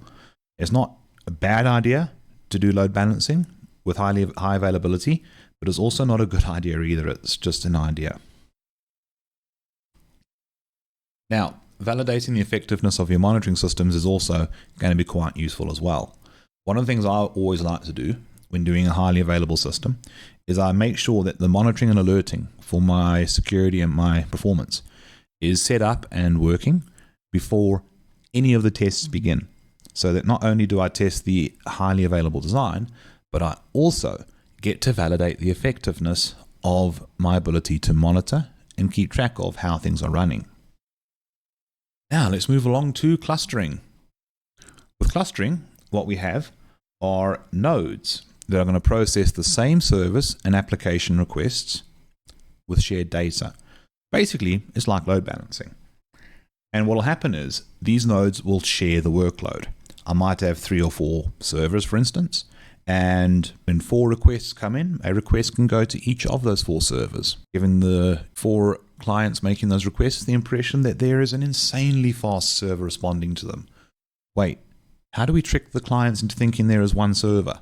It's not a bad idea to do load balancing with high availability, but it's also not a good idea either. It's just an idea. Now, validating the effectiveness of your monitoring systems is also going to be quite useful as well. One of the things I always like to do when doing a highly available system is I make sure that the monitoring and alerting for my security and my performance is set up and working before any of the tests begin. So that not only do I test the highly available design, but I also get to validate the effectiveness of my ability to monitor and keep track of how things are running. Now let's move along to clustering. With clustering, what we have are nodes that are going to process the same service and application requests with shared data. Basically, it's like load balancing. And what will happen is these nodes will share the workload. I might have 3 or 4 servers, for instance, and when 4 requests come in, a request can go to each of those 4 servers, giving the 4 clients making those requests the impression that there is an insanely fast server responding to them. Wait, how do we trick the clients into thinking there is one server?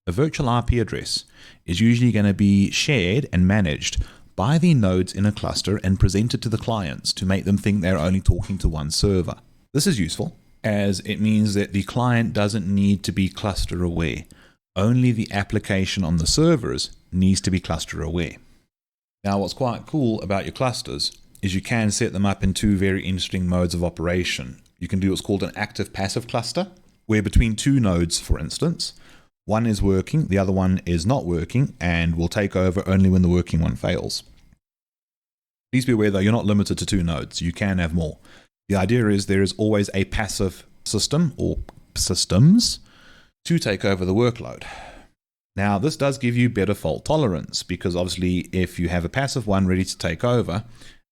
A virtual IP address is usually going to be shared and managed by the nodes in a cluster and presented to the clients to make them think they're only talking to one server. This is useful as it means that the client doesn't need to be cluster aware. Only the application on the servers needs to be cluster aware. Now, what's quite cool about your clusters is you can set them up in 2 very interesting modes of operation. You can do what's called an active-passive cluster, where between 2 nodes, for instance, one is working, the other one is not working, and will take over only when the working one fails. Please be aware though, you're not limited to 2 nodes. You can have more. The idea is there is always a passive system or systems to take over the workload. Now, this does give you better fault tolerance because obviously if you have a passive one ready to take over,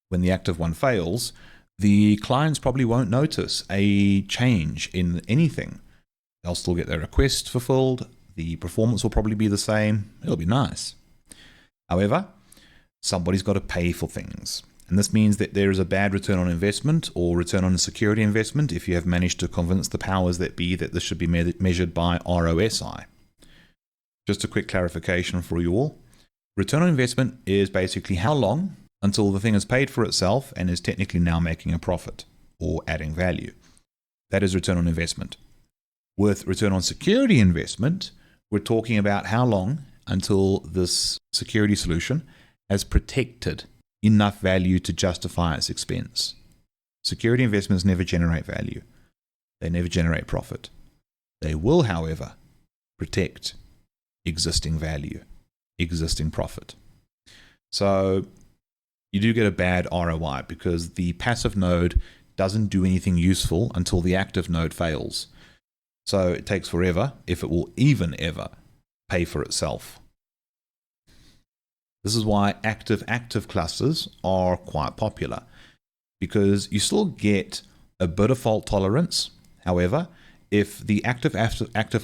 when the active one fails, the clients probably won't notice a change in anything. They'll still get their request fulfilled. The performance will probably be the same. It'll be nice. However, somebody's got to pay for things. And this means that there is a bad return on investment or return on security investment if you have managed to convince the powers that be that this should be measured by ROSI. Just a quick clarification for you all. Return on investment is basically how long until the thing is paid for itself and is technically now making a profit or adding value. That is return on investment. With return on security investment, we're talking about how long until this security solution has protected enough value to justify its expense. Security investments never generate value. They never generate profit. They will, however, protect existing value, existing profit. So you do get a bad ROI because the passive node doesn't do anything useful until the active node fails. So it takes forever, if it will even ever, pay for itself. This is why active clusters are quite popular, because you still get a bit of fault tolerance. However, if the active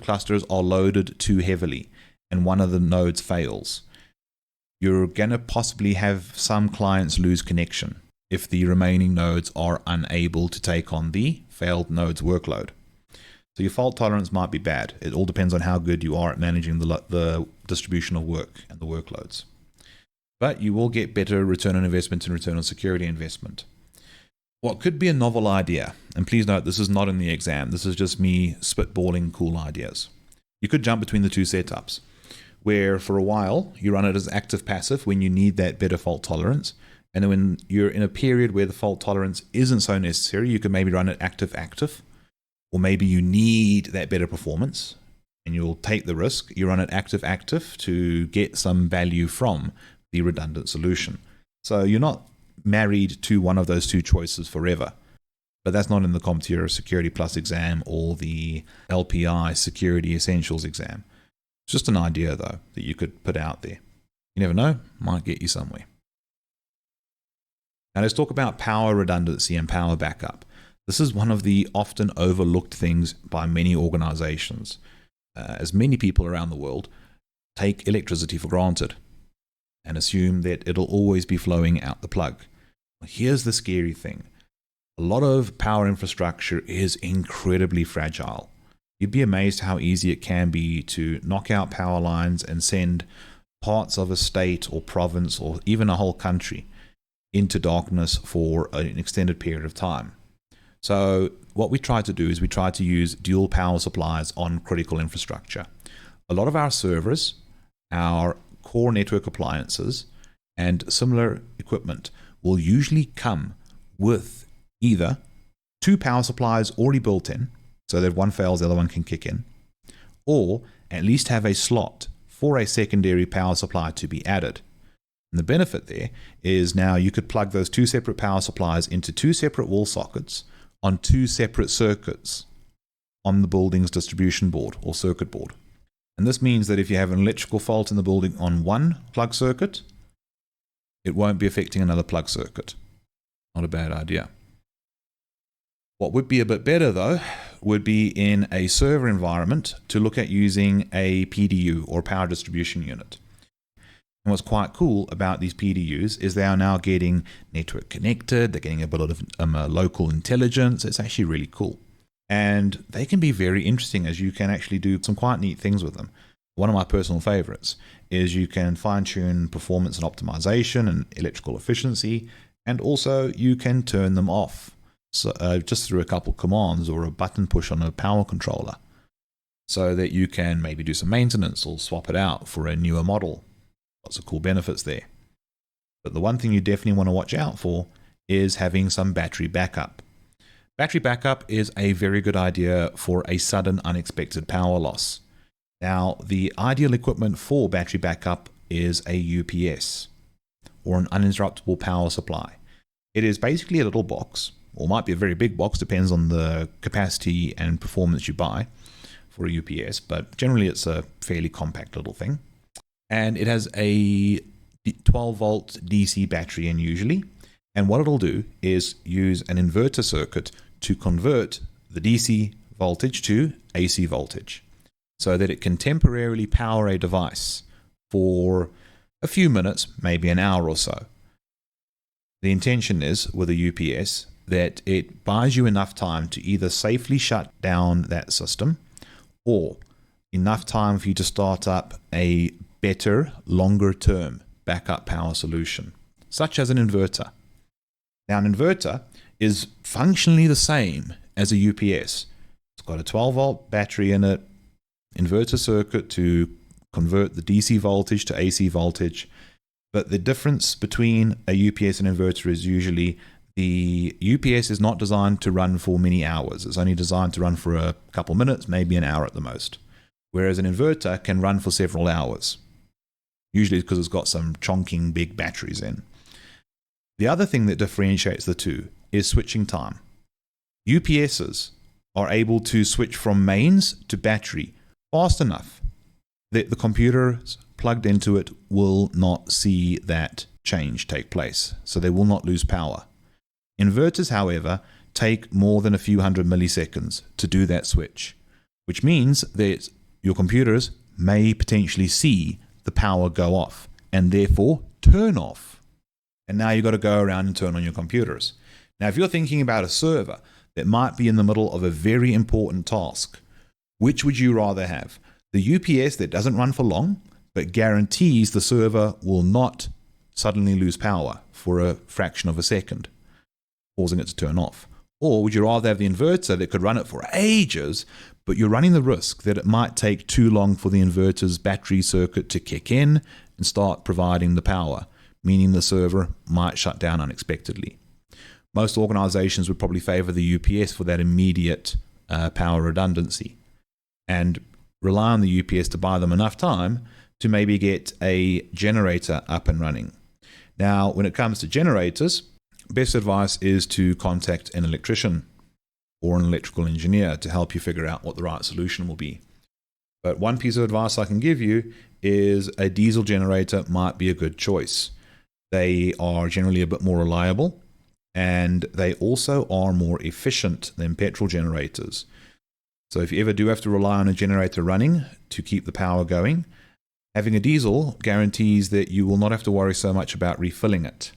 clusters are loaded too heavily and one of the nodes fails, you're going to possibly have some clients lose connection if the remaining nodes are unable to take on the failed node's workload. So your fault tolerance might be bad. It all depends on how good you are at managing the distribution of work and the workloads. But you will get better return on investment and return on security investment. What could be a novel idea, and please note this is not in the exam, this is just me spitballing cool ideas. You could jump between the two setups, where for a while you run it as active-passive when you need that better fault tolerance, and then when you're in a period where the fault tolerance isn't so necessary, you can maybe run it active-active, or maybe you need that better performance, and you'll take the risk. You run it active-active to get some value from the redundant solution. So you're not married to one of those two choices forever. But that's not in the CompTIA Security Plus exam or the LPI Security Essentials exam. It's just an idea, though, that you could put out there. You never know, might get you somewhere. Now let's talk about power redundancy and power backup. This is one of the often overlooked things by many organizations, as many people around the world take electricity for granted and assume that it'll always be flowing out the plug. Here's the scary thing. A lot of power infrastructure is incredibly fragile. You'd be amazed how easy it can be to knock out power lines and send parts of a state or province or even a whole country into darkness for an extended period of time. So what we try to do is we try to use dual power supplies on critical infrastructure. A lot of our servers, our core network appliances, and similar equipment will usually come with either two power supplies already built in, so that if one fails, the other one can kick in, or at least have a slot for a secondary power supply to be added. And the benefit there is now you could plug those two separate power supplies into two separate wall sockets on two separate circuits on the building's distribution board or circuit board. And this means that if you have an electrical fault in the building on one plug circuit, it won't be affecting another plug circuit. Not a bad idea. What would be a bit better, though, would be in a server environment to look at using a PDU or power distribution unit. And what's quite cool about these PDUs is they are now getting network connected, they're getting a bit of local intelligence. It's actually really cool. And they can be very interesting as you can actually do some quite neat things with them. One of my personal favorites is you can fine-tune performance and optimization and electrical efficiency, and also you can turn them off just through a couple commands or a button push on a power controller, so that you can maybe do some maintenance or swap it out for a newer model. Lots of cool benefits there. But the one thing you definitely want to watch out for is having some battery backup. Battery backup is a very good idea for a sudden unexpected power loss. Now, the ideal equipment for battery backup is a UPS, or an uninterruptible power supply. It is basically a little box, or might be a very big box, depends on the capacity and performance you buy for a UPS, but generally it's a fairly compact little thing. And it has a 12-volt DC battery in usually, and what it'll do is use an inverter circuit to convert the DC voltage to AC voltage, so that it can temporarily power a device for a few minutes, maybe an hour or so. The intention is, with a UPS, that it buys you enough time to either safely shut down that system, or enough time for you to start up a better, longer-term backup power solution, such as an inverter. Now, an inverter is functionally the same as a UPS. It's got a 12-volt battery in it, inverter circuit to convert the DC voltage to AC voltage, but the difference between a UPS and inverter is usually The UPS is not designed to run for many hours. It's only designed to run for a couple minutes, maybe an hour at the most. Whereas an inverter can run for several hours. Usually because it's got some chonking big batteries in. The other thing that differentiates the two is switching time. UPSs are able to switch from mains to battery fast enough that the computers plugged into it will not see that change take place, so they will not lose power. Inverters, however, take more than a few hundred milliseconds to do that switch, which means that your computers may potentially see the power go off and therefore turn off. And now you've got to go around and turn on your computers. Now, if you're thinking about a server that might be in the middle of a very important task, which would you rather have? The UPS that doesn't run for long, but guarantees the server will not suddenly lose power for a fraction of a second, causing it to turn off? Or would you rather have the inverter that could run it for ages, but you're running the risk that it might take too long for the inverter's battery circuit to kick in and start providing the power, meaning the server might shut down unexpectedly? Most organizations would probably favor the UPS for that immediate power redundancy and rely on the UPS to buy them enough time to maybe get a generator up and running. Now, when it comes to generators, best advice is to contact an electrician or an electrical engineer to help you figure out what the right solution will be. But one piece of advice I can give you is a diesel generator might be a good choice. They are generally a bit more reliable, and they also are more efficient than petrol generators. So if you ever do have to rely on a generator running to keep the power going, having a diesel guarantees that you will not have to worry so much about refilling it.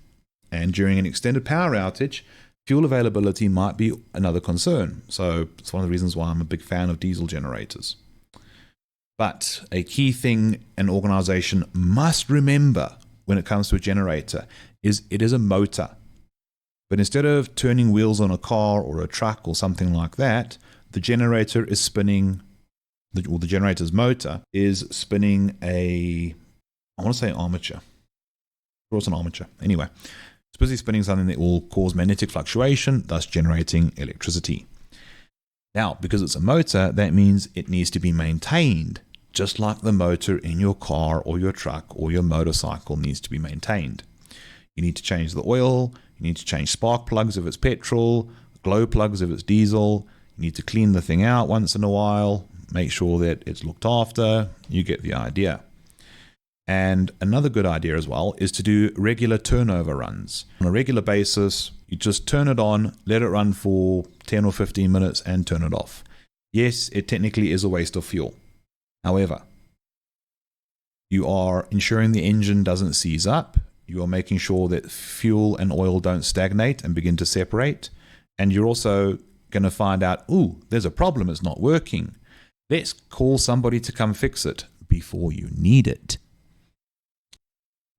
And during an extended power outage, fuel availability might be another concern. So it's one of the reasons why I'm a big fan of diesel generators. But a key thing an organization must remember when it comes to a generator is it is a motor. But instead of turning wheels on a car or a truck or something like that, the generator is spinning, the generator's motor is spinning I want to say armature. Or it's an armature. Anyway, it's busy spinning something that will cause magnetic fluctuation, thus generating electricity. Now, because it's a motor, that means it needs to be maintained, just like the motor in your car or your truck or your motorcycle needs to be maintained. You need to change the oil, you need to change spark plugs if it's petrol, glow plugs if it's diesel, you need to clean the thing out once in a while, make sure that it's looked after, you get the idea. And another good idea as well is to do regular turnover runs. On a regular basis, you just turn it on, let it run for 10 or 15 minutes and turn it off. Yes, it technically is a waste of fuel. However, you are ensuring the engine doesn't seize up, you are making sure that fuel and oil don't stagnate and begin to separate, and you're also going to find out, ooh, there's a problem, it's not working. Let's call somebody to come fix it before you need it.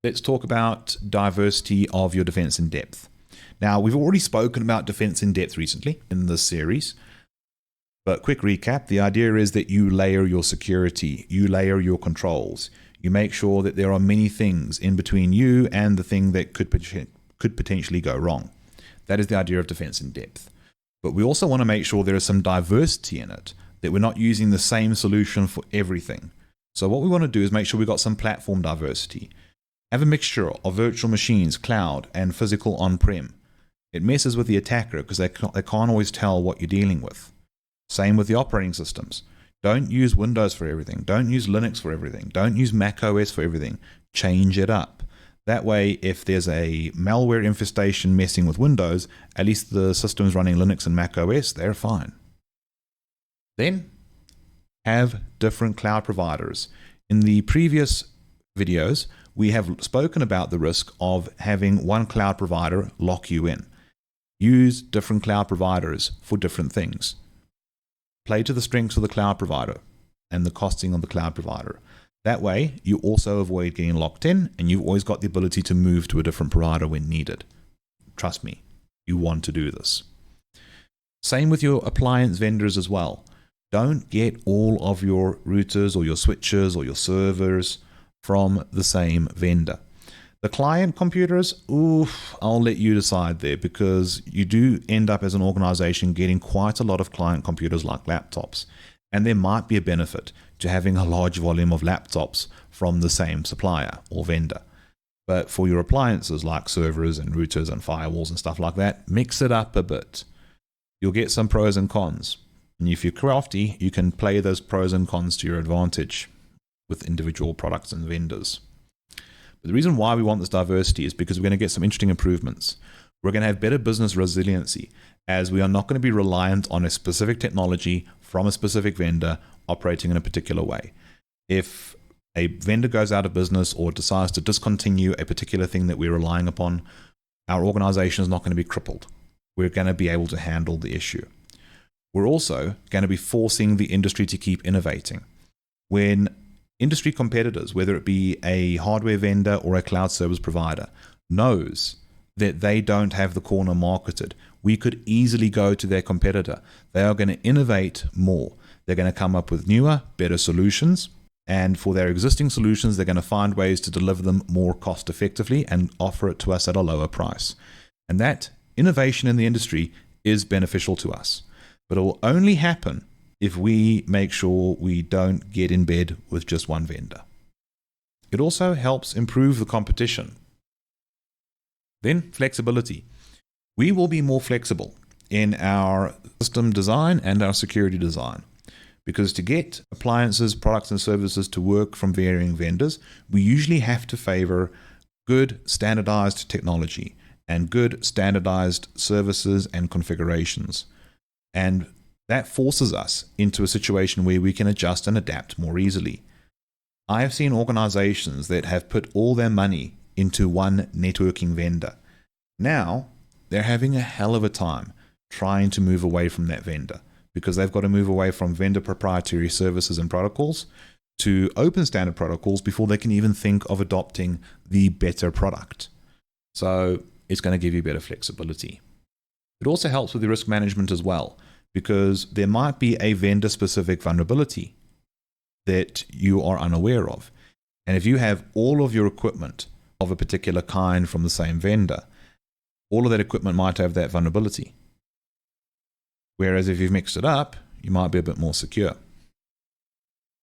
Let's talk about diversity of your defense in depth. Now, we've already spoken about defense in depth recently in this series, but quick recap, the idea is that you layer your security, you layer your controls, you make sure that there are many things in between you and the thing that could potentially go wrong. That is the idea of defense in depth. But we also want to make sure there is some diversity in it, that we're not using the same solution for everything. So what we want to do is make sure we've got some platform diversity. Have a mixture of virtual machines, cloud, and physical on-prem. It messes with the attacker because they can't always tell what you're dealing with. Same with the operating systems. Don't use Windows for everything. Don't use Linux for everything. Don't use Mac OS for everything. Change it up. That way, if there's a malware infestation messing with Windows, at least the systems running Linux and Mac OS, they're fine. Then, have different cloud providers. In the previous videos, we have spoken about the risk of having one cloud provider lock you in. Use different cloud providers for different things. Play to the strengths of the cloud provider and the costing of the cloud provider. That way, you also avoid getting locked in, and you've always got the ability to move to a different provider when needed. Trust me, you want to do this. Same with your appliance vendors as well. Don't get all of your routers or your switches or your servers from the same vendor. The client computers, oof, I'll let you decide there, because you do end up as an organization getting quite a lot of client computers like laptops. And there might be a benefit to having a large volume of laptops from the same supplier or vendor. But for your appliances like servers and routers and firewalls and stuff like that, mix it up a bit. You'll get some pros and cons. And if you're crafty, you can play those pros and cons to your advantage with individual products and vendors. But the reason why we want this diversity is because we're going to get some interesting improvements. We're going to have better business resiliency, as we are not going to be reliant on a specific technology from a specific vendor operating in a particular way. If a vendor goes out of business or decides to discontinue a particular thing that we're relying upon, our organization is not going to be crippled. We're going to be able to handle the issue. We're also going to be forcing the industry to keep innovating. When industry competitors, whether it be a hardware vendor or a cloud service provider, knows that they don't have the corner marketed, we could easily go to their competitor. They are going to innovate more. They're going to come up with newer, better solutions. And for their existing solutions, they're going to find ways to deliver them more cost effectively and offer it to us at a lower price. And that innovation in the industry is beneficial to us. But it will only happen if we make sure we don't get in bed with just one vendor. It also helps improve the competition. Then flexibility. We will be more flexible in our system design and our security design, because to get appliances, products and services to work from varying vendors, we usually have to favor good standardized technology and good standardized services and configurations. And that forces us into a situation where we can adjust and adapt more easily. I have seen organizations that have put all their money into one networking vendor. Now, they're having a hell of a time trying to move away from that vendor, because they've got to move away from vendor proprietary services and protocols to open standard protocols before they can even think of adopting the better product. So it's going to give you better flexibility. It also helps with the risk management as well, because there might be a vendor-specific vulnerability that you are unaware of. And if you have all of your equipment of a particular kind from the same vendor, all of that equipment might have that vulnerability. Whereas if you've mixed it up, you might be a bit more secure.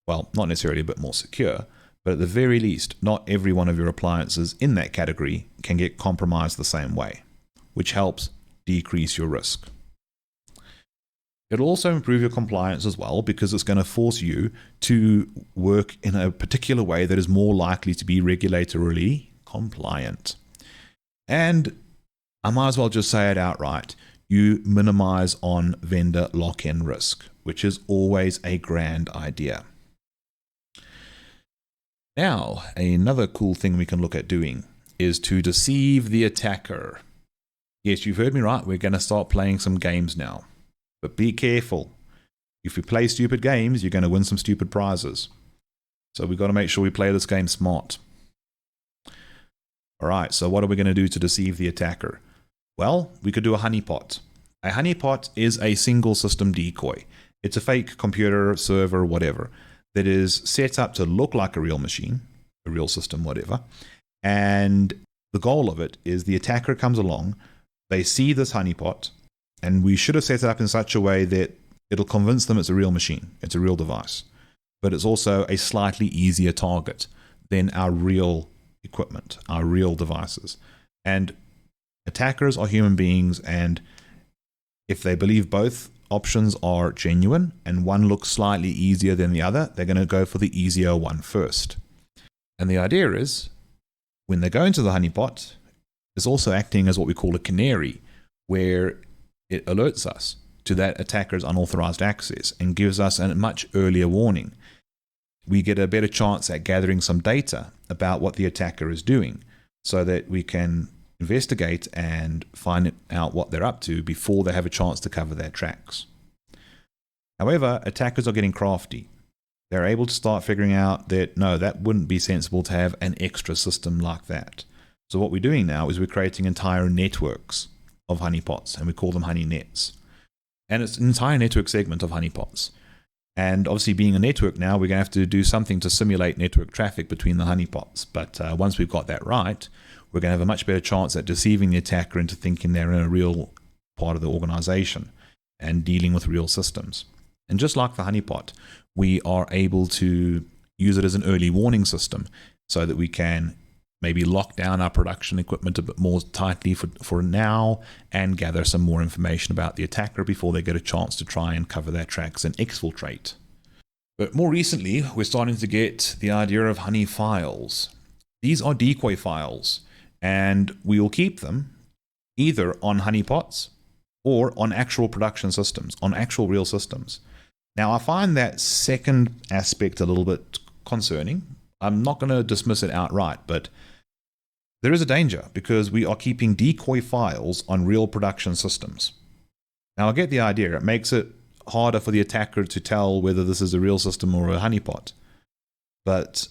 Well, not necessarily a bit more secure, but at the very least, not every one of your appliances in that category can get compromised the same way, which helps decrease your risk. It'll also improve your compliance as well, because it's going to force you to work in a particular way that is more likely to be regulatorily compliant. And I might as well just say it outright. You minimize on vendor lock-in risk, which is always a grand idea. Now, another cool thing we can look at doing is to deceive the attacker. Yes, you've heard me right. We're going to start playing some games now. But be careful. If we play stupid games, you're going to win some stupid prizes. So we've got to make sure we play this game smart. All right, so what are we going to do to deceive the attacker? Well, we could do a honeypot. A honeypot is a single system decoy. It's a fake computer, server, whatever, that is set up to look like a real machine, a real system, whatever. And the goal of it is the attacker comes along, they see this honeypot, and we should have set it up in such a way that it'll convince them it's a real machine, it's a real device. But it's also a slightly easier target than our real equipment, our real devices. And attackers are human beings, and if they believe both options are genuine and one looks slightly easier than the other, they're going to go for the easier one first. And the idea is, when they go into the honeypot, it's also acting as what we call a canary, where it alerts us to that attacker's unauthorized access and gives us a much earlier warning. We get a better chance at gathering some data about what the attacker is doing, so that we can investigate and find out what they're up to before they have a chance to cover their tracks. However, attackers are getting crafty. They're able to start figuring out that, no, that wouldn't be sensible to have an extra system like that. So what we're doing now is we're creating entire networks of honeypots, and we call them honey nets. And it's an entire network segment of honeypots. And obviously being a network now, we're going to have to do something to simulate network traffic between the honeypots. But once we've got that right, we're going to have a much better chance at deceiving the attacker into thinking they're in a real part of the organization and dealing with real systems. And just like the honeypot, we are able to use it as an early warning system so that we can maybe lock down our production equipment a bit more tightly for now and gather some more information about the attacker before they get a chance to try and cover their tracks and exfiltrate. But more recently, we're starting to get the idea of honey files. These are decoy files, and we will keep them either on honeypots or on actual production systems, on actual real systems. Now, I find that second aspect a little bit concerning. I'm not going to dismiss it outright, but there is a danger because we are keeping decoy files on real production systems. Now, I get the idea. It makes it harder for the attacker to tell whether this is a real system or a honeypot. But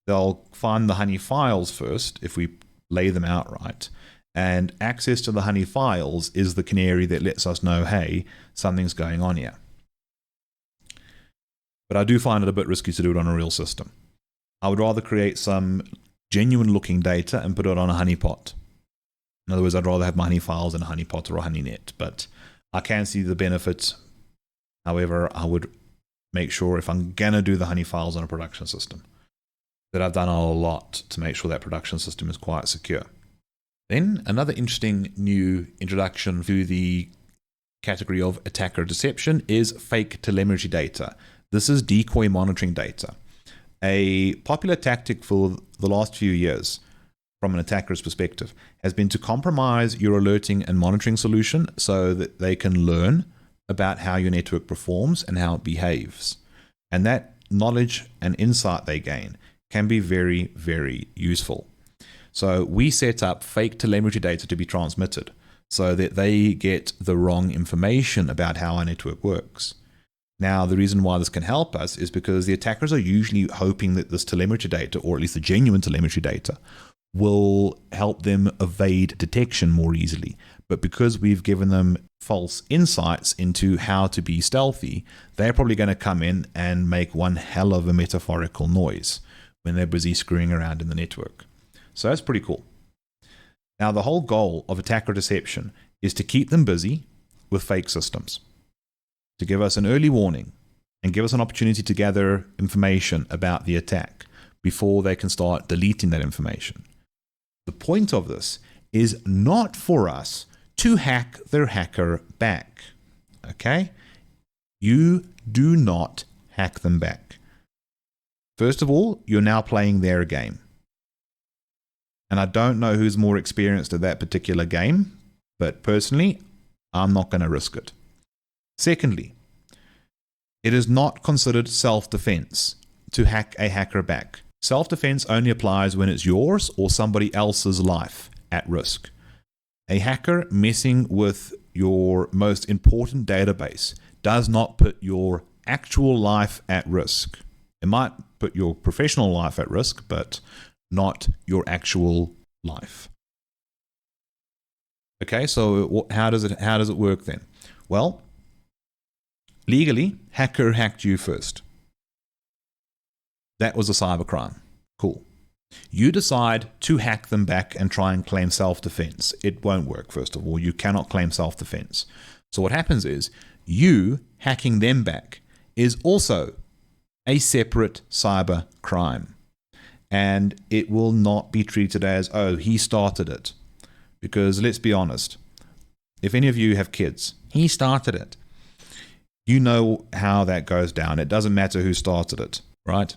they'll find the honey files first if we lay them out right. And access to the honey files is the canary that lets us know, hey, something's going on here. But I do find it a bit risky to do it on a real system. I would rather create some genuine looking data and put it on a honeypot. In other words, I'd rather have my honey files in a honeypot or a honeynet, but I can see the benefits. However, I would make sure if I'm going to do the honey files on a production system, that I've done a lot to make sure that production system is quite secure. Then another interesting new introduction to the category of attacker deception is fake telemetry data. This is decoy monitoring data. A popular tactic for the last few years, from an attacker's perspective, has been to compromise your alerting and monitoring solution so that they can learn about how your network performs and how it behaves. And that knowledge and insight they gain can be very, very useful. So we set up fake telemetry data to be transmitted so that they get the wrong information about how our network works. Now, the reason why this can help us is because the attackers are usually hoping that this telemetry data, or at least the genuine telemetry data, will help them evade detection more easily. But because we've given them false insights into how to be stealthy, they're probably going to come in and make one hell of a metaphorical noise when they're busy screwing around in the network. So that's pretty cool. Now, the whole goal of attacker deception is to keep them busy with fake systems, to give us an early warning and give us an opportunity to gather information about the attack before they can start deleting that information. The point of this is not for us to hack their hacker back. Okay? You do not hack them back. First of all, you're now playing their game. And I don't know who's more experienced at that particular game, but personally, I'm not going to risk it. Secondly, it is not considered self-defense to hack a hacker back. Self-defense only applies when it's yours or somebody else's life at risk. A hacker messing with your most important database does not put your actual life at risk. It might put your professional life at risk, but not your actual life. Okay, so how does it work then? Well, legally, hacker hacked you first. That was a cybercrime. Cool. You decide to hack them back and try and claim self-defense. It won't work, first of all. You cannot claim self-defense. So what happens is, you hacking them back is also a separate cyber crime. And it will not be treated as, oh, he started it. Because let's be honest, if any of you have kids, he started it. You know how that goes down. It doesn't matter who started it, right?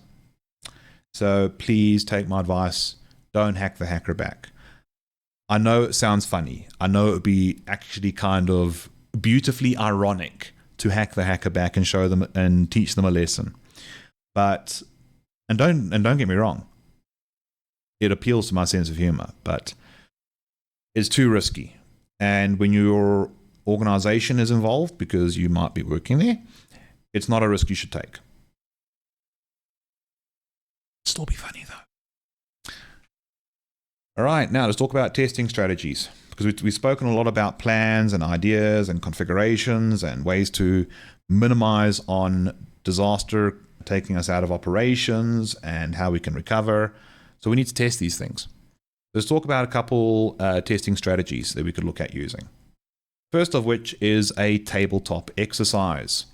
So please take my advice. Don't hack the hacker back. I know it sounds funny. I know it would be actually kind of beautifully ironic to hack the hacker back and show them and teach them a lesson. But don't get me wrong. It appeals to my sense of humor, but it's too risky. And when your organization is involved, because you might be working there, it's not a risk you should take. Still be funny though. All right, now let's talk about testing strategies, because we've spoken a lot about plans and ideas and configurations and ways to minimize on disaster taking us out of operations and how we can recover. So we need to test these things. Let's talk about a couple testing strategies that we could look at using. First of which is a tabletop exercise.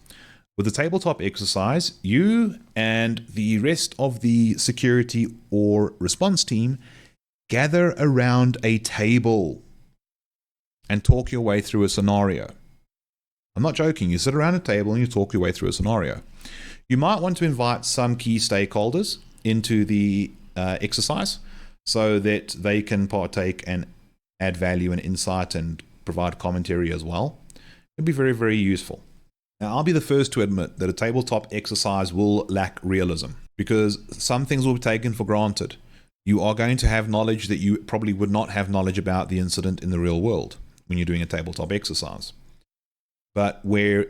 With a tabletop exercise, you and the rest of the security or response team gather around a table and talk your way through a scenario. I'm not joking. You sit around a table and you talk your way through a scenario. You might want to invite some key stakeholders into the exercise so that they can partake and add value and insight and provide commentary as well. It'd be very, very useful. Now, I'll be the first to admit that a tabletop exercise will lack realism because some things will be taken for granted. You are going to have knowledge that you probably would not have knowledge about the incident in the real world when you're doing a tabletop exercise. But where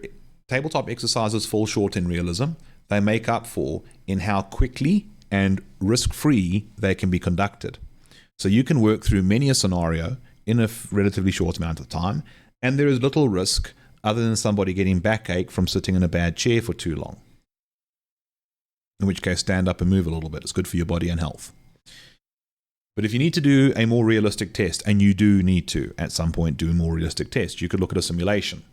tabletop exercises fall short in realism, they make up for in how quickly and risk-free they can be conducted. So you can work through many a scenario in a relatively short amount of time, and there is little risk other than somebody getting backache from sitting in a bad chair for too long. In which case, stand up and move a little bit. It's good for your body and health. But if you need to do a more realistic test, and you do need to at some point do a more realistic test, you could look at a simulation.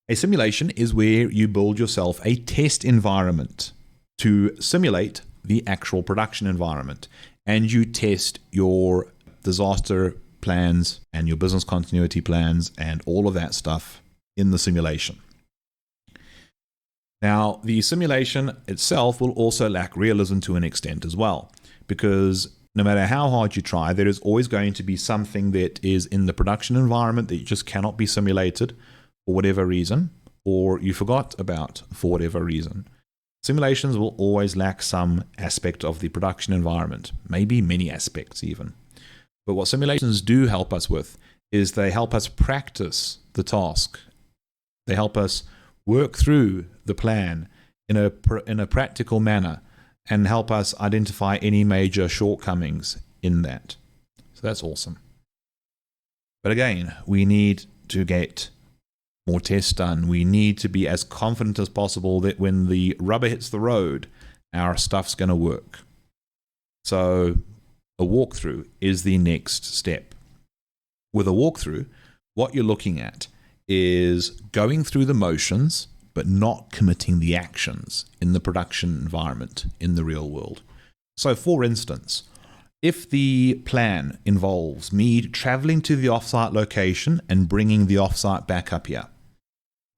A simulation is where you build yourself a test environment to simulate the actual production environment, and you test your disaster plans and your business continuity plans and all of that stuff in the simulation. Now, the simulation itself will also lack realism to an extent as well, because no matter how hard you try, there is always going to be something that is in the production environment that just cannot be simulated for whatever reason, or you forgot about for whatever reason. Simulations will always lack some aspect of the production environment, maybe many aspects even. But what simulations do help us with is they help us practice the task. They help us work through the plan in a practical manner and help us identify any major shortcomings in that. So that's awesome. But again, we need to get more tests done. We need to be as confident as possible that when the rubber hits the road, our stuff's going to work. So a walkthrough is the next step. With a walkthrough, what you're looking at is going through the motions, but not committing the actions in the production environment in the real world. So for instance, if the plan involves me traveling to the offsite location and bringing the offsite back up here,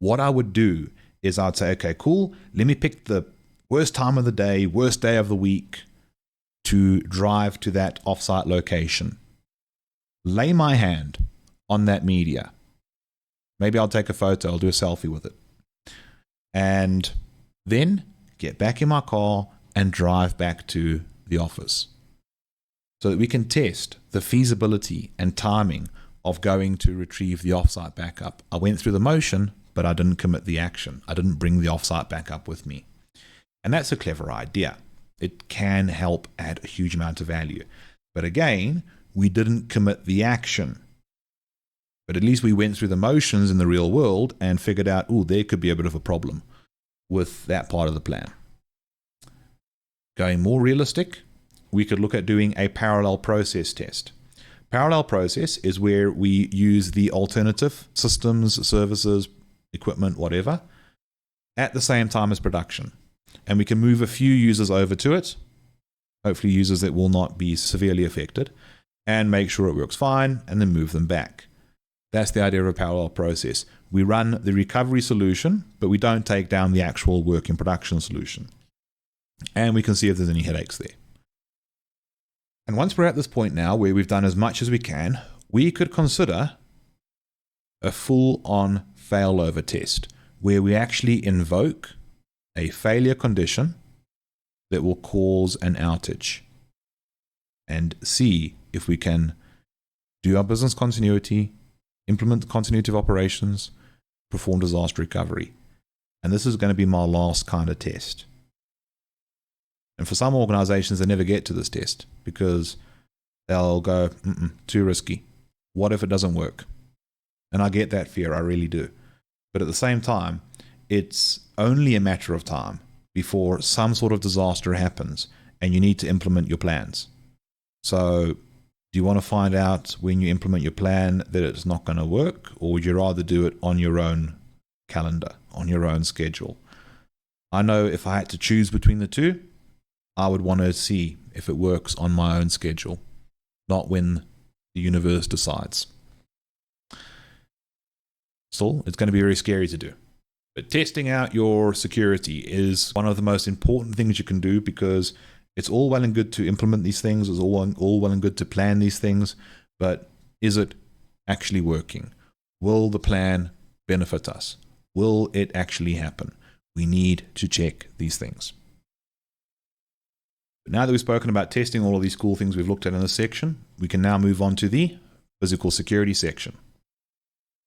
what I would do is I'd say, okay, cool, let me pick the worst time of the day, worst day of the week to drive to that offsite location. Lay my hand on that media. Maybe I'll take a photo, I'll do a selfie with it. And then get back in my car and drive back to the office so that we can test the feasibility and timing of going to retrieve the offsite backup. I went through the motion, but I didn't commit the action. I didn't bring the offsite backup with me. And that's a clever idea. It can help add a huge amount of value. But again, we didn't commit the action. But at least we went through the motions in the real world and figured out, oh, there could be a bit of a problem with that part of the plan. Going more realistic, we could look at doing a parallel process test. Parallel process is where we use the alternative systems, services, equipment, whatever, at the same time as production. And we can move a few users over to it, hopefully users that will not be severely affected, and make sure it works fine, and then move them back. That's the idea of a parallel process. We run the recovery solution, but we don't take down the actual work in production solution. And we can see if there's any headaches there. And once we're at this point now where we've done as much as we can, we could consider a full-on failover test where we actually invoke a failure condition that will cause an outage and see if we can do our business continuity, implement continuity of operations, perform disaster recovery. And this is going to be my last kind of test. And for some organizations, they never get to this test because they'll go, too risky. What if it doesn't work? And I get that fear, I really do. But at the same time, it's only a matter of time before some sort of disaster happens and you need to implement your plans. So do you want to find out when you implement your plan that it's not going to work, or would you rather do it on your own calendar, on your own schedule? I know if I had to choose between the two, I would want to see if it works on my own schedule, not when the universe decides. Still, it's going to be very scary to do. But testing out your security is one of the most important things you can do, because it's all well and good to implement these things, it's all well and good to plan these things, but is it actually working? Will the plan benefit us? Will it actually happen? We need to check these things. But now that we've spoken about testing all of these cool things we've looked at in this section, we can now move on to the physical security section.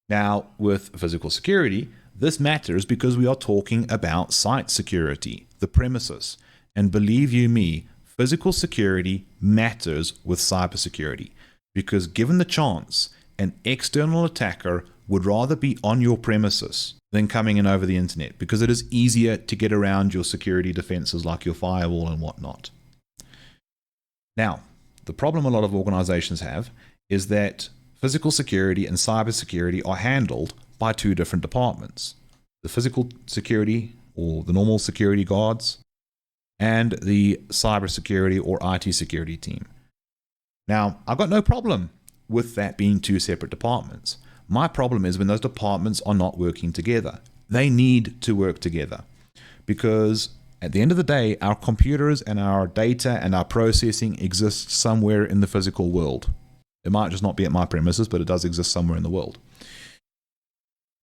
Now, with physical security, this matters because we are talking about site security, the premises. And believe you me, physical security matters with cybersecurity, because given the chance, an external attacker would rather be on your premises than coming in over the internet, because it is easier to get around your security defenses like your firewall and whatnot. Now, the problem a lot of organizations have is that physical security and cybersecurity are handled by two different departments. The physical security, or the normal security guards, and the cybersecurity or IT security team. Now, I've got no problem with that being two separate departments. My problem is when those departments are not working together. They need to work together, because at the end of the day, our computers and our data and our processing exists somewhere in the physical world. It might just not be at my premises, but it does exist somewhere in the world.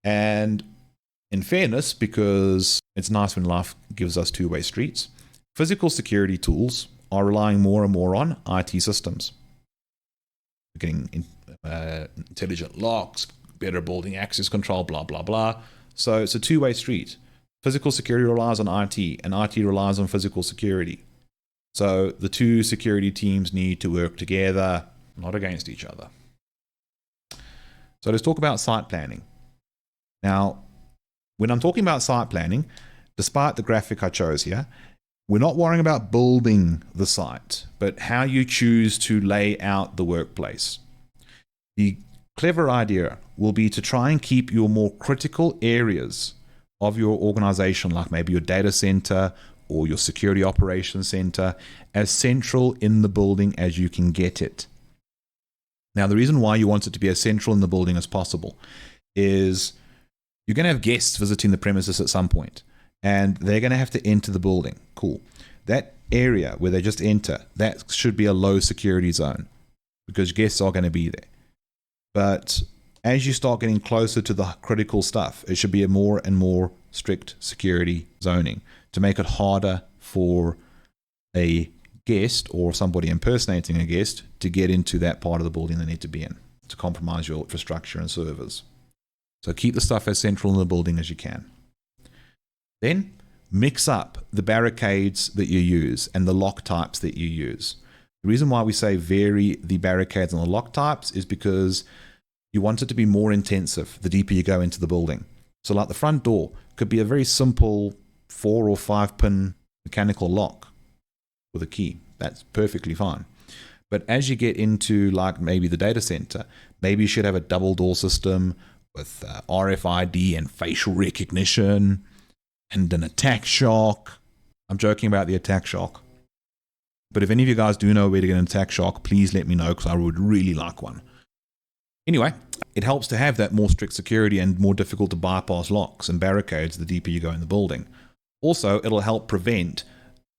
And in fairness, because it's nice when life gives us two-way streets, physical security tools are relying more and more on IT systems. We're getting intelligent locks, better building access control, blah, blah, blah. So it's a two-way street. Physical security relies on IT, and IT relies on physical security. So the two security teams need to work together, not against each other. So let's talk about site planning. Now, when I'm talking about site planning, despite the graphic I chose here, we're not worrying about building the site, but how you choose to lay out the workplace. The clever idea will be to try and keep your more critical areas of your organization, like maybe your data center or your security operations center, as central in the building as you can get it. Now, the reason why you want it to be as central in the building as possible is you're going to have guests visiting the premises at some point, and they're going to have to enter the building. Cool. That area where they just enter, that should be a low security zone, because guests are going to be there. But as you start getting closer to the critical stuff, it should be a more and more strict security zoning to make it harder for a guest or somebody impersonating a guest to get into that part of the building they need to be in, to compromise your infrastructure and servers. So keep the stuff as central in the building as you can. Then mix up the barricades that you use and the lock types that you use. The reason why we say vary the barricades and the lock types is because you want it to be more intensive the deeper you go into the building. So like the front door could be a very simple 4 or 5 pin mechanical lock with a key. That's perfectly fine. But as you get into like maybe the data center, maybe you should have a double door system with RFID and facial recognition and an attack shock. I'm joking about the attack shock. But if any of you guys do know where to get an attack shock, please let me know, because I would really like one. Anyway, it helps to have that more strict security and more difficult to bypass locks and barricades the deeper you go in the building. Also, it'll help prevent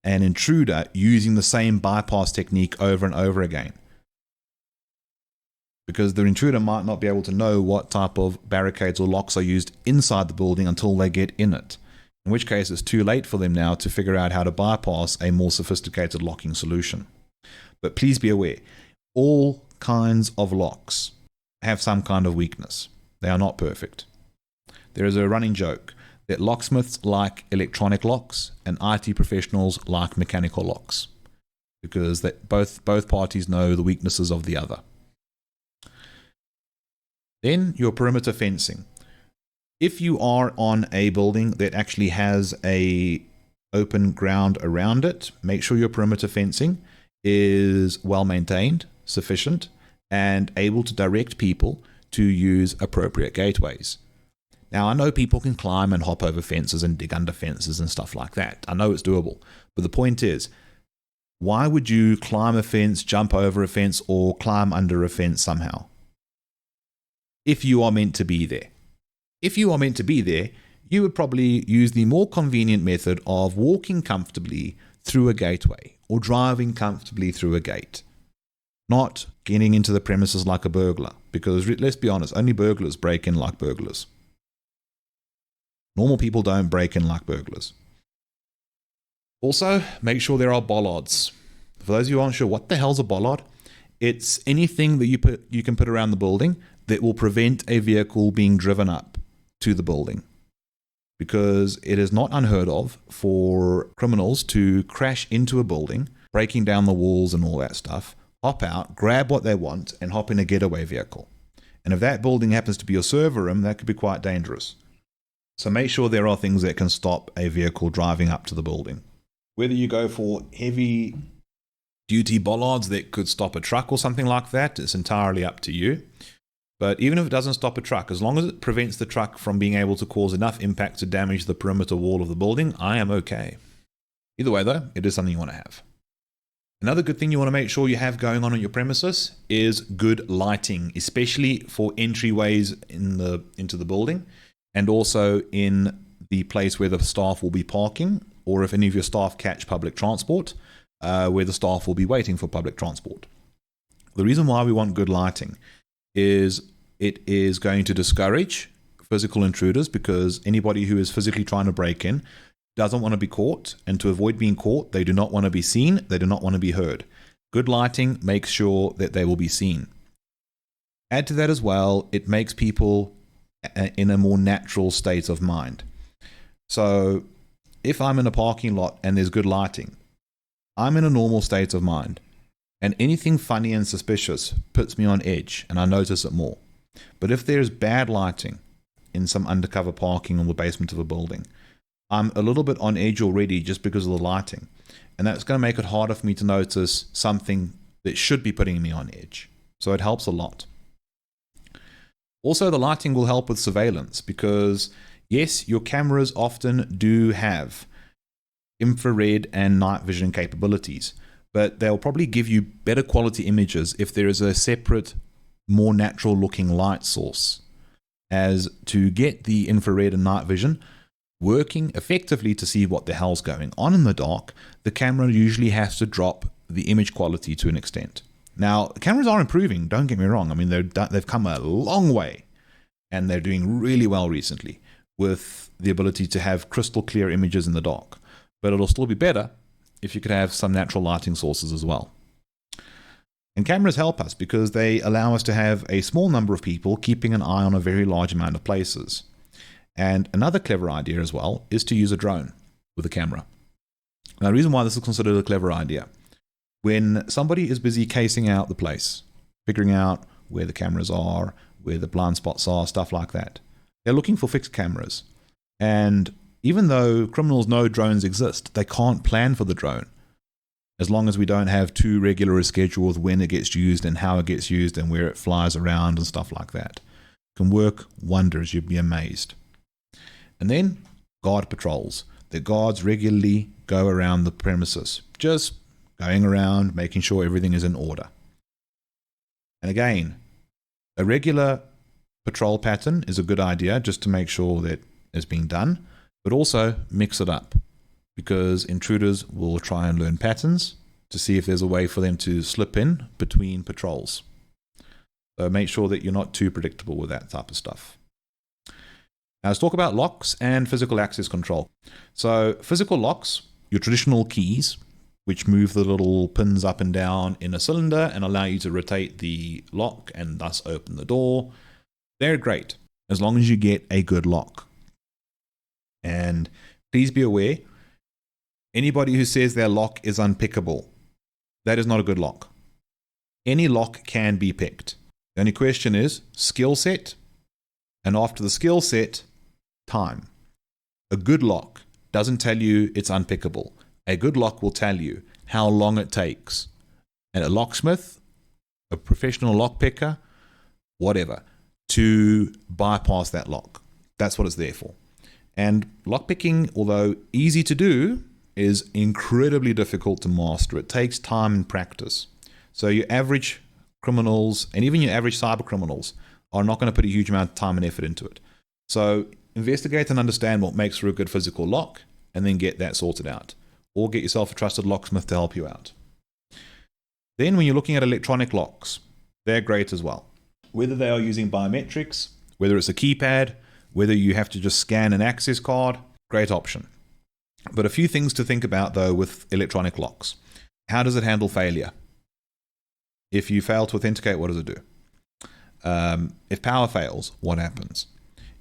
an intruder using the same bypass technique over and over again, because the intruder might not be able to know what type of barricades or locks are used inside the building until they get in it, in which case it's too late for them now to figure out how to bypass a more sophisticated locking solution. But please be aware, all kinds of locks have some kind of weakness. They are not perfect. There is a running joke that locksmiths like electronic locks and IT professionals like mechanical locks, because that both parties know the weaknesses of the other. Then your perimeter fencing. If you are on a building that actually has a open ground around it, make sure your perimeter fencing is well maintained, sufficient, and able to direct people to use appropriate gateways. Now, I know people can climb and hop over fences and dig under fences and stuff like that. I know it's doable. But the point is, why would you climb a fence, jump over a fence, or climb under a fence somehow? If you are meant to be there. If you are meant to be there, you would probably use the more convenient method of walking comfortably through a gateway or driving comfortably through a gate. Not getting into the premises like a burglar, because let's be honest, only burglars break in like burglars. Normal people don't break in like burglars. Also, make sure there are bollards. For those of you who aren't sure, what the hell's a bollard? It's anything that you can put around the building that will prevent a vehicle being driven up to the building. Because it is not unheard of for criminals to crash into a building, breaking down the walls and all that stuff, hop out, grab what they want, and hop in a getaway vehicle. And if that building happens to be your server room, that could be quite dangerous. So make sure there are things that can stop a vehicle driving up to the building. Whether you go for heavy duty bollards that could stop a truck or something like that, it's entirely up to you. But even if it doesn't stop a truck, as long as it prevents the truck from being able to cause enough impact to damage the perimeter wall of the building, I am okay. Either way though, it is something you want to have. Another good thing you want to make sure you have going on your premises is good lighting, especially for entryways into the building, and also in the place where the staff will be parking, or if any of your staff catch public transport, where the staff will be waiting for public transport. The reason why we want good lighting is it is going to discourage physical intruders, because anybody who is physically trying to break in doesn't want to be caught, and to avoid being caught, they do not want to be seen, they do not want to be heard. Good lighting makes sure that they will be seen. Add to that as well, it makes people in a more natural state of mind. So if I'm in a parking lot and there's good lighting, I'm in a normal state of mind. And anything funny and suspicious puts me on edge, and I notice it more. But if there's bad lighting in some undercover parking on the basement of a building, I'm a little bit on edge already just because of the lighting. And that's going to make it harder for me to notice something that should be putting me on edge. So it helps a lot. Also, the lighting will help with surveillance, because yes, your cameras often do have infrared and night vision capabilities, but they'll probably give you better quality images if there is a separate, more natural looking light source. As to get the infrared and night vision working effectively to see what the hell's going on in the dark, the camera usually has to drop the image quality to an extent. Now, cameras are improving, don't get me wrong. I mean, they've come a long way, and they're doing really well recently with the ability to have crystal clear images in the dark. But it'll still be better if you could have some natural lighting sources as well. And cameras help us because they allow us to have a small number of people keeping an eye on a very large amount of places. And another clever idea as well is to use a drone with a camera. Now, the reason why this is considered a clever idea, when somebody is busy casing out the place, figuring out where the cameras are, where the blind spots are, stuff like that, they're looking for fixed cameras. And even though criminals know drones exist, they can't plan for the drone. As long as we don't have too regular a schedule with when it gets used and how it gets used and where it flies around and stuff like that. It can work wonders, you'd be amazed. And then guard patrols. The guards regularly go around the premises, just going around, making sure everything is in order. And again, a regular patrol pattern is a good idea just to make sure that it's being done, but also mix it up, because intruders will try and learn patterns to see if there's a way for them to slip in between patrols. So make sure that you're not too predictable with that type of stuff. Now let's talk about locks and physical access control. So physical locks, your traditional keys, which move the little pins up and down in a cylinder and allow you to rotate the lock and thus open the door, they're great as long as you get a good lock. And please be aware, anybody who says their lock is unpickable, that is not a good lock. Any lock can be picked. The only question is skill set, and after the skill set, time. A good lock doesn't tell you it's unpickable. A good lock will tell you how long it takes. And a locksmith, a professional lock picker, whatever, to bypass that lock. That's what it's there for. And lockpicking, although easy to do, is incredibly difficult to master. It takes time and practice. So your average criminals, and even your average cyber criminals, are not going to put a huge amount of time and effort into it. So investigate and understand what makes for a good physical lock, and then get that sorted out. Or get yourself a trusted locksmith to help you out. Then when you're looking at electronic locks, they're great as well. Whether they are using biometrics, whether it's a keypad, whether you have to just scan an access card, great option. But a few things to think about though with electronic locks. How does it handle failure? If you fail to authenticate, what does it do? If power fails, what happens?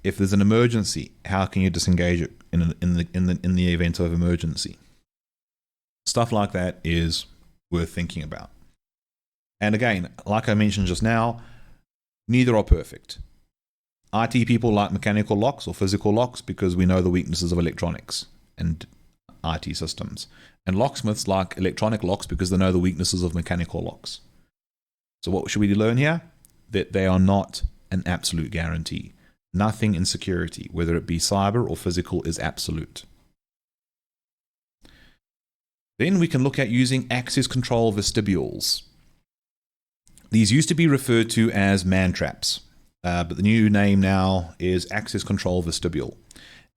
If there's an emergency, how can you disengage it in the event of emergency? Stuff like that is worth thinking about. And again, like I mentioned just now, neither are perfect. IT people like mechanical locks or physical locks because we know the weaknesses of electronics and IT systems. And locksmiths like electronic locks because they know the weaknesses of mechanical locks. So what should we learn here? That they are not an absolute guarantee. Nothing in security, whether it be cyber or physical, is absolute. Then we can look at using access control vestibules. These used to be referred to as man traps, but the new name now is access control vestibule.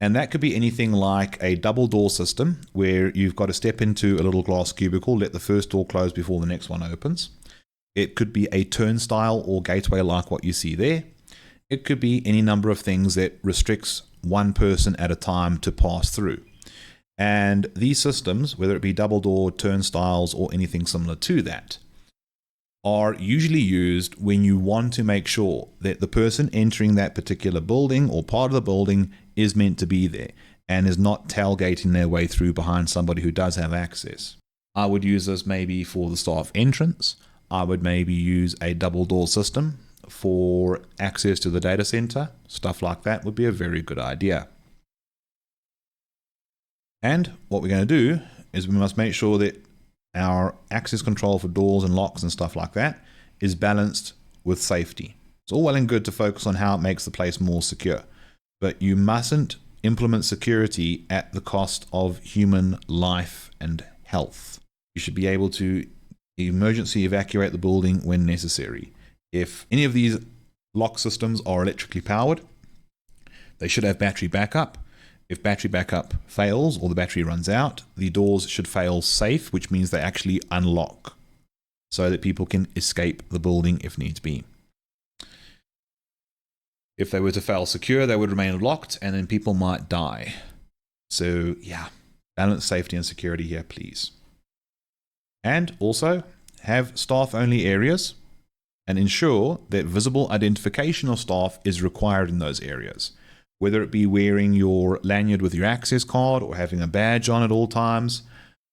And that could be anything like a double door system where you've got to step into a little glass cubicle, let the first door close before the next one opens. It could be a turnstile or gateway like what you see there. It could be any number of things that restricts one person at a time to pass through. And these systems, whether it be double door, turnstiles, or anything similar to that, are usually used when you want to make sure that the person entering that particular building or part of the building is meant to be there and is not tailgating their way through behind somebody who does have access. I would use this maybe for the staff entrance. I would maybe use a double door system for access to the data center. Stuff like that would be a very good idea. And what we're going to do is we must make sure that our access control for doors and locks and stuff like that is balanced with safety. It's all well and good to focus on how it makes the place more secure, but you mustn't implement security at the cost of human life and health. You should be able to emergency evacuate the building when necessary. If any of these lock systems are electrically powered, they should have battery backup. If battery backup fails or the battery runs out, the doors should fail safe, which means they actually unlock so that people can escape the building if needs be. If they were to fail secure, they would remain locked and then people might die. So yeah, balance safety and security here, please. And also have staff-only areas and ensure that visible identification of staff is required in those areas. Whether it be wearing your lanyard with your access card or having a badge on at all times,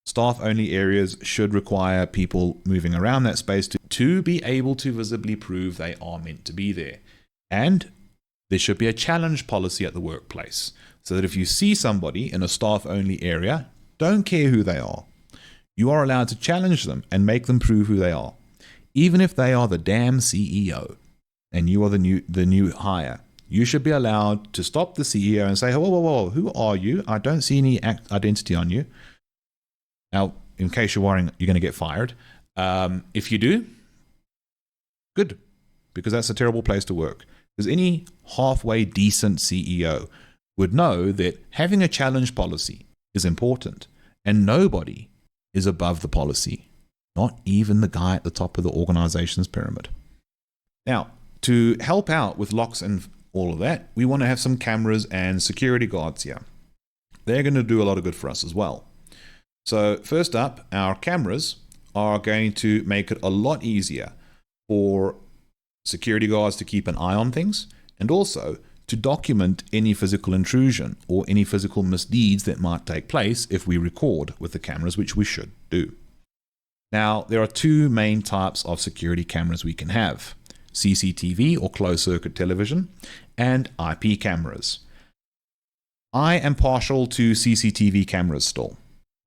staff-only areas should require people moving around that space to be able to visibly prove they are meant to be there. And there should be a challenge policy at the workplace, so that if you see somebody in a staff-only area, don't care who they are. You are allowed to challenge them and make them prove who they are, even if they are the damn CEO and you are the new hire. You should be allowed to stop the CEO and say, whoa, whoa, whoa, who are you? I don't see any identity on you. Now, in case you're worrying, you're going to get fired. If you do, good, because that's a terrible place to work. Because any halfway decent CEO would know that having a challenge policy is important, and nobody is above the policy, not even the guy at the top of the organization's pyramid. Now, to help out with locks and all of that, we want to have some cameras and security guards here. They're going to do a lot of good for us as well. So first up, our cameras are going to make it a lot easier for security guards to keep an eye on things and also to document any physical intrusion or any physical misdeeds that might take place if we record with the cameras, which we should do. Now, there are two main types of security cameras we can have: CCTV or closed circuit television and IP cameras. I am partial to CCTV cameras still.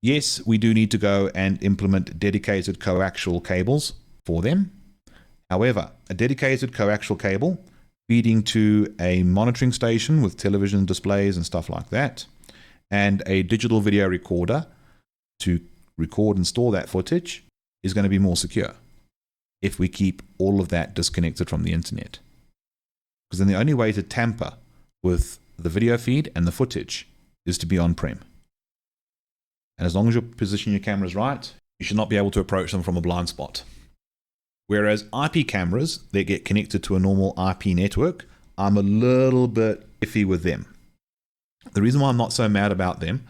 Yes, we do need to go and implement dedicated coaxial cables for them. However, a dedicated coaxial cable feeding to a monitoring station with television displays and stuff like that, and a digital video recorder to record and store that footage is going to be more secure if we keep all of that disconnected from the internet. Because then the only way to tamper with the video feed and the footage is to be on-prem. And as long as you position your cameras right, you should not be able to approach them from a blind spot. Whereas IP cameras that get connected to a normal IP network, I'm a little bit iffy with them. The reason why I'm not so mad about them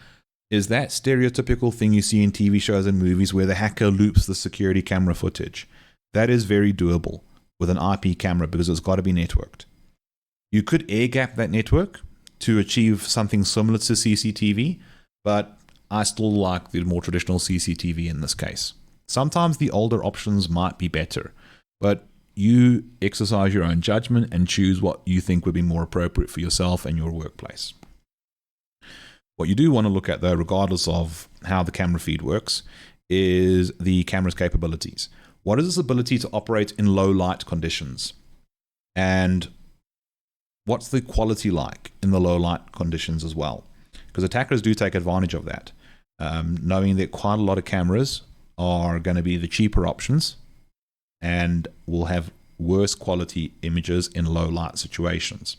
is that stereotypical thing you see in TV shows and movies where the hacker loops the security camera footage. That is very doable with an IP camera because it's got to be networked. You could air gap that network to achieve something similar to CCTV, but I still like the more traditional CCTV in this case. Sometimes the older options might be better, but you exercise your own judgment and choose what you think would be more appropriate for yourself and your workplace. What you do want to look at, though, regardless of how the camera feed works, is the camera's capabilities. What is its ability to operate in low light conditions? And what's the quality like in the low light conditions as well? Because attackers do take advantage of that, knowing that quite a lot of cameras are going to be the cheaper options and will have worse quality images in low light situations.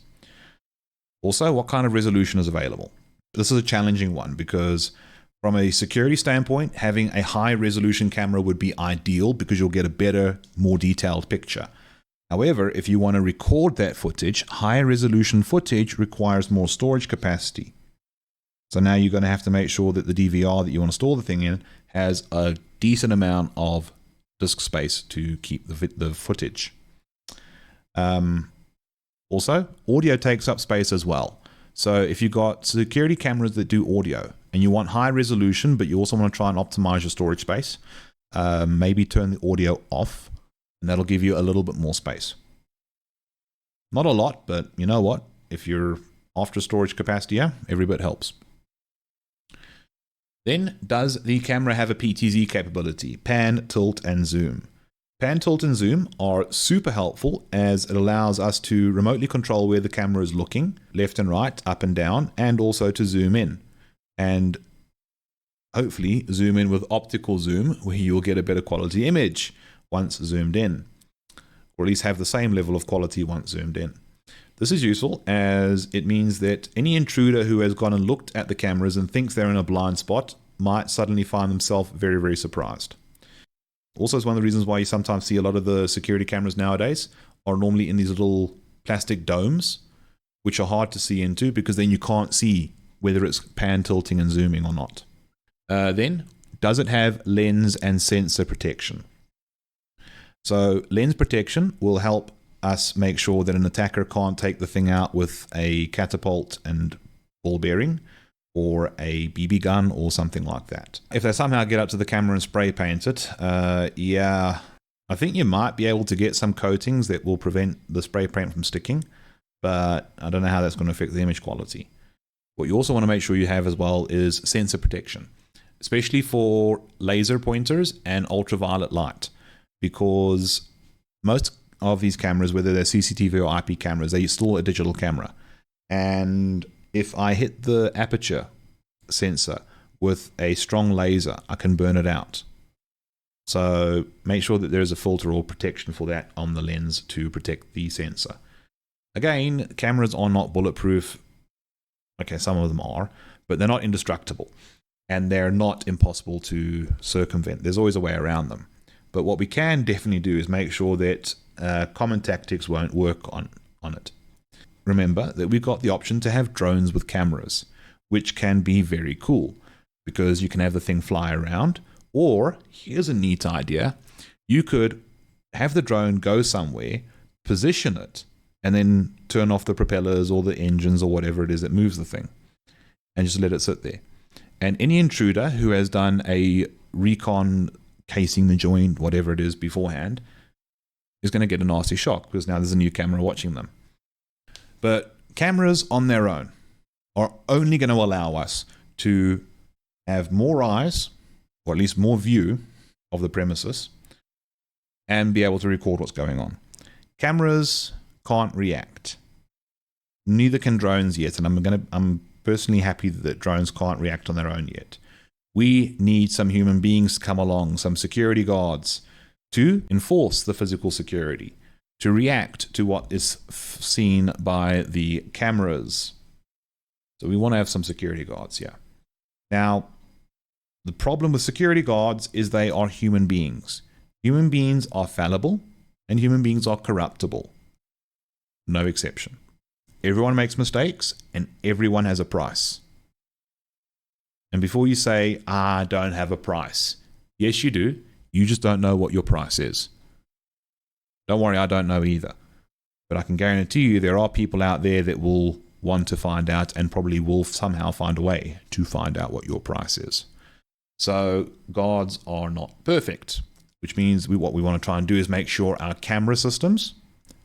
Also, what kind of resolution is available? This is a challenging one because from a security standpoint, having a high resolution camera would be ideal because you'll get a better, more detailed picture. However, if you want to record that footage, high resolution footage requires more storage capacity. So now you're going to have to make sure that the DVR that you want to store the thing in has a decent amount of disk space to keep the footage. Also, audio takes up space as well. So if you've got security cameras that do audio and you want high resolution, but you also want to try and optimize your storage space, maybe turn the audio off and that'll give you a little bit more space. Not a lot, but you know what? If you're after storage capacity, yeah, every bit helps. Then, does the camera have a PTZ capability? Pan, tilt, and zoom. Pan, tilt, and zoom are super helpful as it allows us to remotely control where the camera is looking, left and right, up and down, and also to zoom in. And hopefully zoom in with optical zoom where you'll get a better quality image once zoomed in. Or at least have the same level of quality once zoomed in. This is useful as it means that any intruder who has gone and looked at the cameras and thinks they're in a blind spot might suddenly find themselves very, very surprised. Also, it's one of the reasons why you sometimes see a lot of the security cameras nowadays are normally in these little plastic domes, which are hard to see into because then you can't see whether it's pan, tilting, and zooming or not. Then, does it have lens and sensor protection? So, lens protection will help us make sure that an attacker can't take the thing out with a catapult and ball bearing or a BB gun or something like that. If they somehow get up to the camera and spray paint it, yeah, I think you might be able to get some coatings that will prevent the spray paint from sticking, but I don't know how that's going to affect the image quality. What you also want to make sure you have as well is sensor protection, especially for laser pointers and ultraviolet light, because most of these cameras, whether they're CCTV or IP cameras, they're still a digital camera. And if I hit the aperture sensor with a strong laser, I can burn it out. So make sure that there is a filter or protection for that on the lens to protect the sensor. Again, cameras are not bulletproof. Okay, some of them are, but they're not indestructible. And they're not impossible to circumvent. There's always a way around them. But what we can definitely do is make sure that common tactics won't work on it. Remember that we've got the option to have drones with cameras, which can be very cool because you can have the thing fly around. Or, here's a neat idea, you could have the drone go somewhere, position it, and then turn off the propellers or the engines or whatever it is that moves the thing, and just let it sit there. And any intruder who has done a recon casing the joint, whatever it is beforehand, is going to get a nasty shock because now there's a new camera watching them. But cameras on their own, are only going to allow us to have more eyes, or at least more view of the premises, and be able to record what's going on. Cameras can't react. Neither can drones yet, and I'm personally happy that drones can't react on their own yet. We need some human beings to come along, some security guards, to enforce the physical security, to react to what is seen by the cameras. So we want to have some security guards here. Now, the problem with security guards is they are human beings. Human beings are fallible, and human beings are corruptible. No exception. Everyone makes mistakes, and everyone has a price. And before you say, I don't have a price. Yes, you do. You just don't know what your price is. Don't worry, I don't know either. But I can guarantee you there are people out there that will want to find out and probably will somehow find a way to find out what your price is. So guards are not perfect, which means what we want to try and do is make sure our camera systems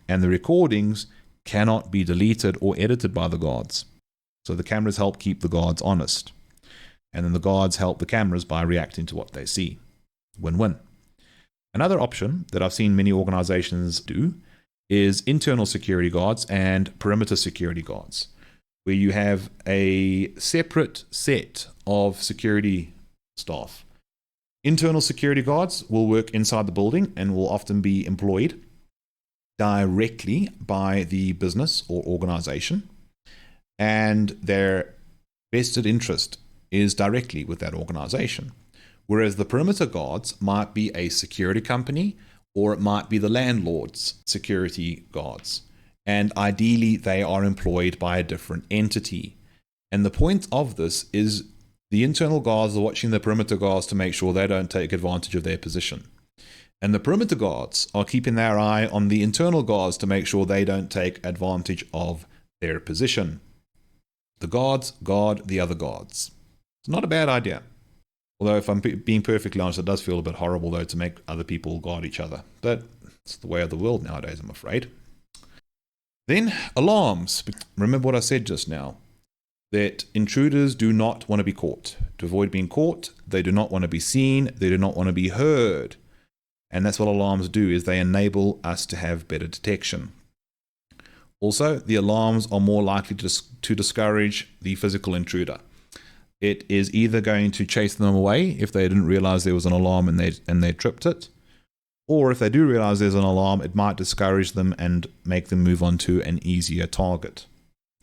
and the recordings cannot be deleted or edited by the guards. So the cameras help keep the guards honest. And then the guards help the cameras by reacting to what they see. Win-win. Another option that I've seen many organizations do is internal security guards and perimeter security guards, where you have a separate set of security staff. Internal security guards will work inside the building and will often be employed directly by the business or organization, and their vested interest is directly with that organization. Whereas the perimeter guards might be a security company, or it might be the landlord's security guards. And ideally, they are employed by a different entity. And the point of this is the internal guards are watching the perimeter guards to make sure they don't take advantage of their position. And the perimeter guards are keeping their eye on the internal guards to make sure they don't take advantage of their position. The guards guard the other guards. It's not a bad idea. Although if I'm being perfectly honest, it does feel a bit horrible though to make other people guard each other. But it's the way of the world nowadays, I'm afraid. Then alarms. Remember what I said just now, that intruders do not want to be caught. To avoid being caught, they do not want to be seen, they do not want to be heard. And that's what alarms do, is they enable us to have better detection. Also, the alarms are more likely to discourage the physical intruder. It is either going to chase them away if they didn't realize there was an alarm and they tripped it, or if they do realize there's an alarm, it might discourage them and make them move on to an easier target.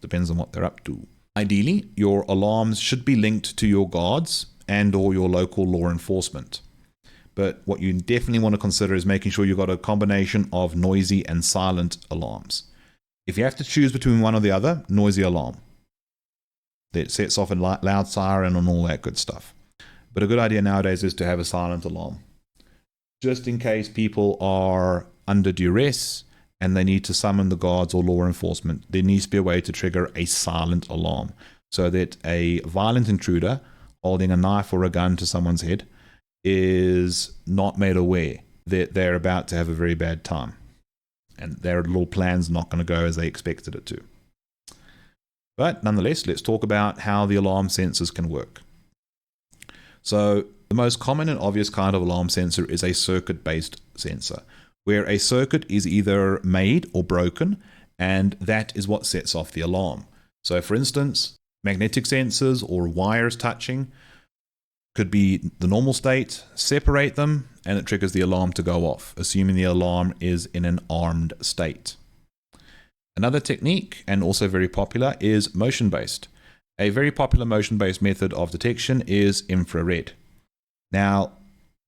Depends on what they're up to. Ideally, your alarms should be linked to your guards and or your local law enforcement. But what you definitely want to consider is making sure you've got a combination of noisy and silent alarms. If you have to choose between one or the other, noisy alarm. That sets off a loud siren and all that good stuff. But a good idea nowadays is to have a silent alarm. Just in case people are under duress and they need to summon the guards or law enforcement, there needs to be a way to trigger a silent alarm so that a violent intruder holding a knife or a gun to someone's head is not made aware that they're about to have a very bad time. And their little plan's not going to go as they expected it to. But nonetheless, let's talk about how the alarm sensors can work. So the most common and obvious kind of alarm sensor is a circuit-based sensor, where a circuit is either made or broken, and that is what sets off the alarm. So for instance, magnetic sensors or wires touching could be the normal state, separate them, and it triggers the alarm to go off, assuming the alarm is in an armed state. Another technique, and also very popular, is motion-based. A very popular motion-based method of detection is infrared. Now,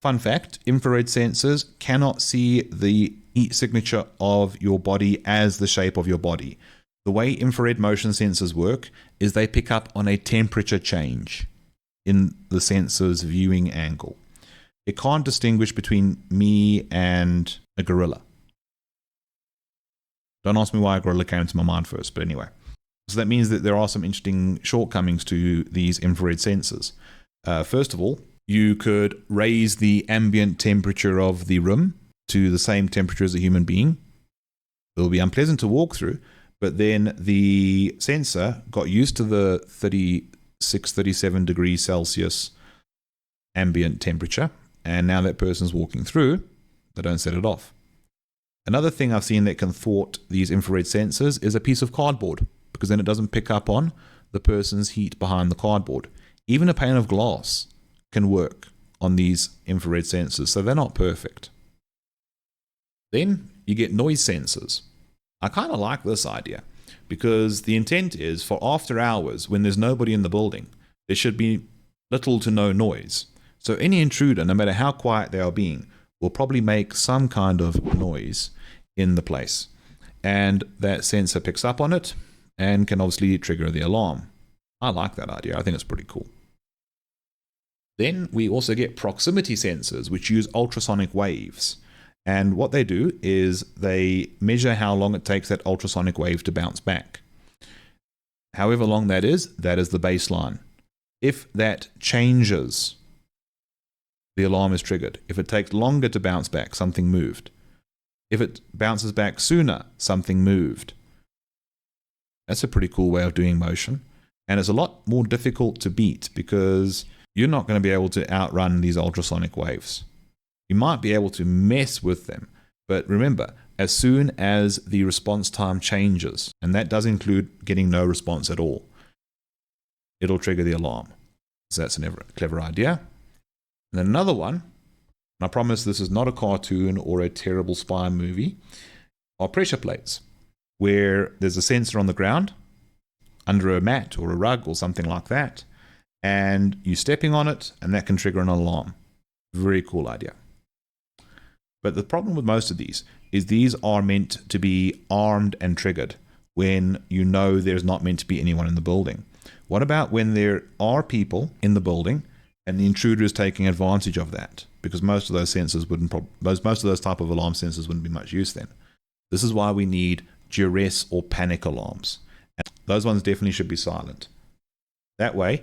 fun fact, infrared sensors cannot see the heat signature of your body as the shape of your body. The way infrared motion sensors work is they pick up on a temperature change in the sensor's viewing angle. It can't distinguish between me and a gorilla. Don't ask me why a gorilla came to my mind first, but anyway. So that means that there are some interesting shortcomings to these infrared sensors. First of all, you could raise the ambient temperature of the room to the same temperature as a human being. It will be unpleasant to walk through, but then the sensor got used to the 36, 37 degrees Celsius ambient temperature, and now that person's walking through, they don't set it off. Another thing I've seen that can thwart these infrared sensors is a piece of cardboard, because then it doesn't pick up on the person's heat behind the cardboard. Even a pane of glass can work on these infrared sensors, so they're not perfect. Then you get noise sensors. I kind of like this idea, because the intent is for after hours, when there's nobody in the building, there should be little to no noise. So any intruder, no matter how quiet they are being, will probably make some kind of noise in the place. And that sensor picks up on it and can obviously trigger the alarm. I like that idea. I think it's pretty cool. Then we also get proximity sensors, which use ultrasonic waves. And what they do is they measure how long it takes that ultrasonic wave to bounce back. However long that is the baseline. If that changes, the alarm is triggered. If it takes longer to bounce back, something moved. If it bounces back sooner, something moved. That's a pretty cool way of doing motion. And it's a lot more difficult to beat because you're not going to be able to outrun these ultrasonic waves. You might be able to mess with them, but remember, as soon as the response time changes, and that does include getting no response at all, it'll trigger the alarm. So that's a clever idea. And then another one, and I promise this is not a cartoon or a terrible spy movie, are pressure plates, where there's a sensor on the ground, under a mat or a rug or something like that, and you're stepping on it, and that can trigger an alarm. Very cool idea. But the problem with most of these is these are meant to be armed and triggered when you know there's not meant to be anyone in the building. What about when there are people in the building and the intruder is taking advantage of that? Because most of those sensors wouldn't, most of those type of alarm sensors wouldn't be much use then. This is why we need duress or panic alarms. And those ones definitely should be silent. That way,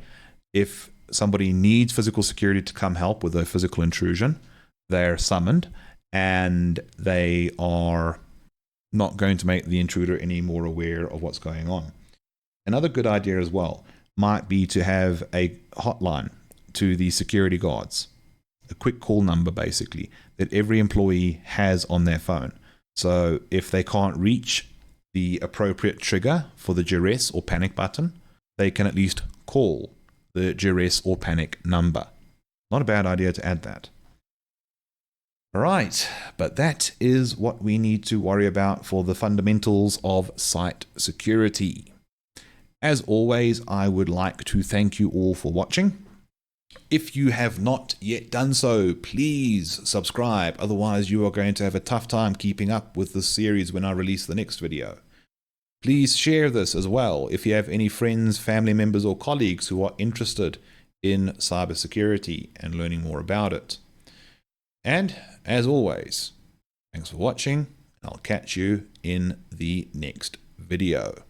if somebody needs physical security to come help with a physical intrusion, they're summoned and they are not going to make the intruder any more aware of what's going on. Another good idea as well might be to have a hotline to the security guards, a quick call number basically, that every employee has on their phone. So if they can't reach the appropriate trigger for the duress or panic button, they can at least call the duress or panic number. Not a bad idea to add that. All right, but that is what we need to worry about for the fundamentals of site security. As always, I would like to thank you all for watching. If you have not yet done so, please subscribe. Otherwise, you are going to have a tough time keeping up with this series when I release the next video. Please share this as well if you have any friends, family members, or colleagues who are interested in cybersecurity and learning more about it. And as always, thanks for watching, and I'll catch you in the next video.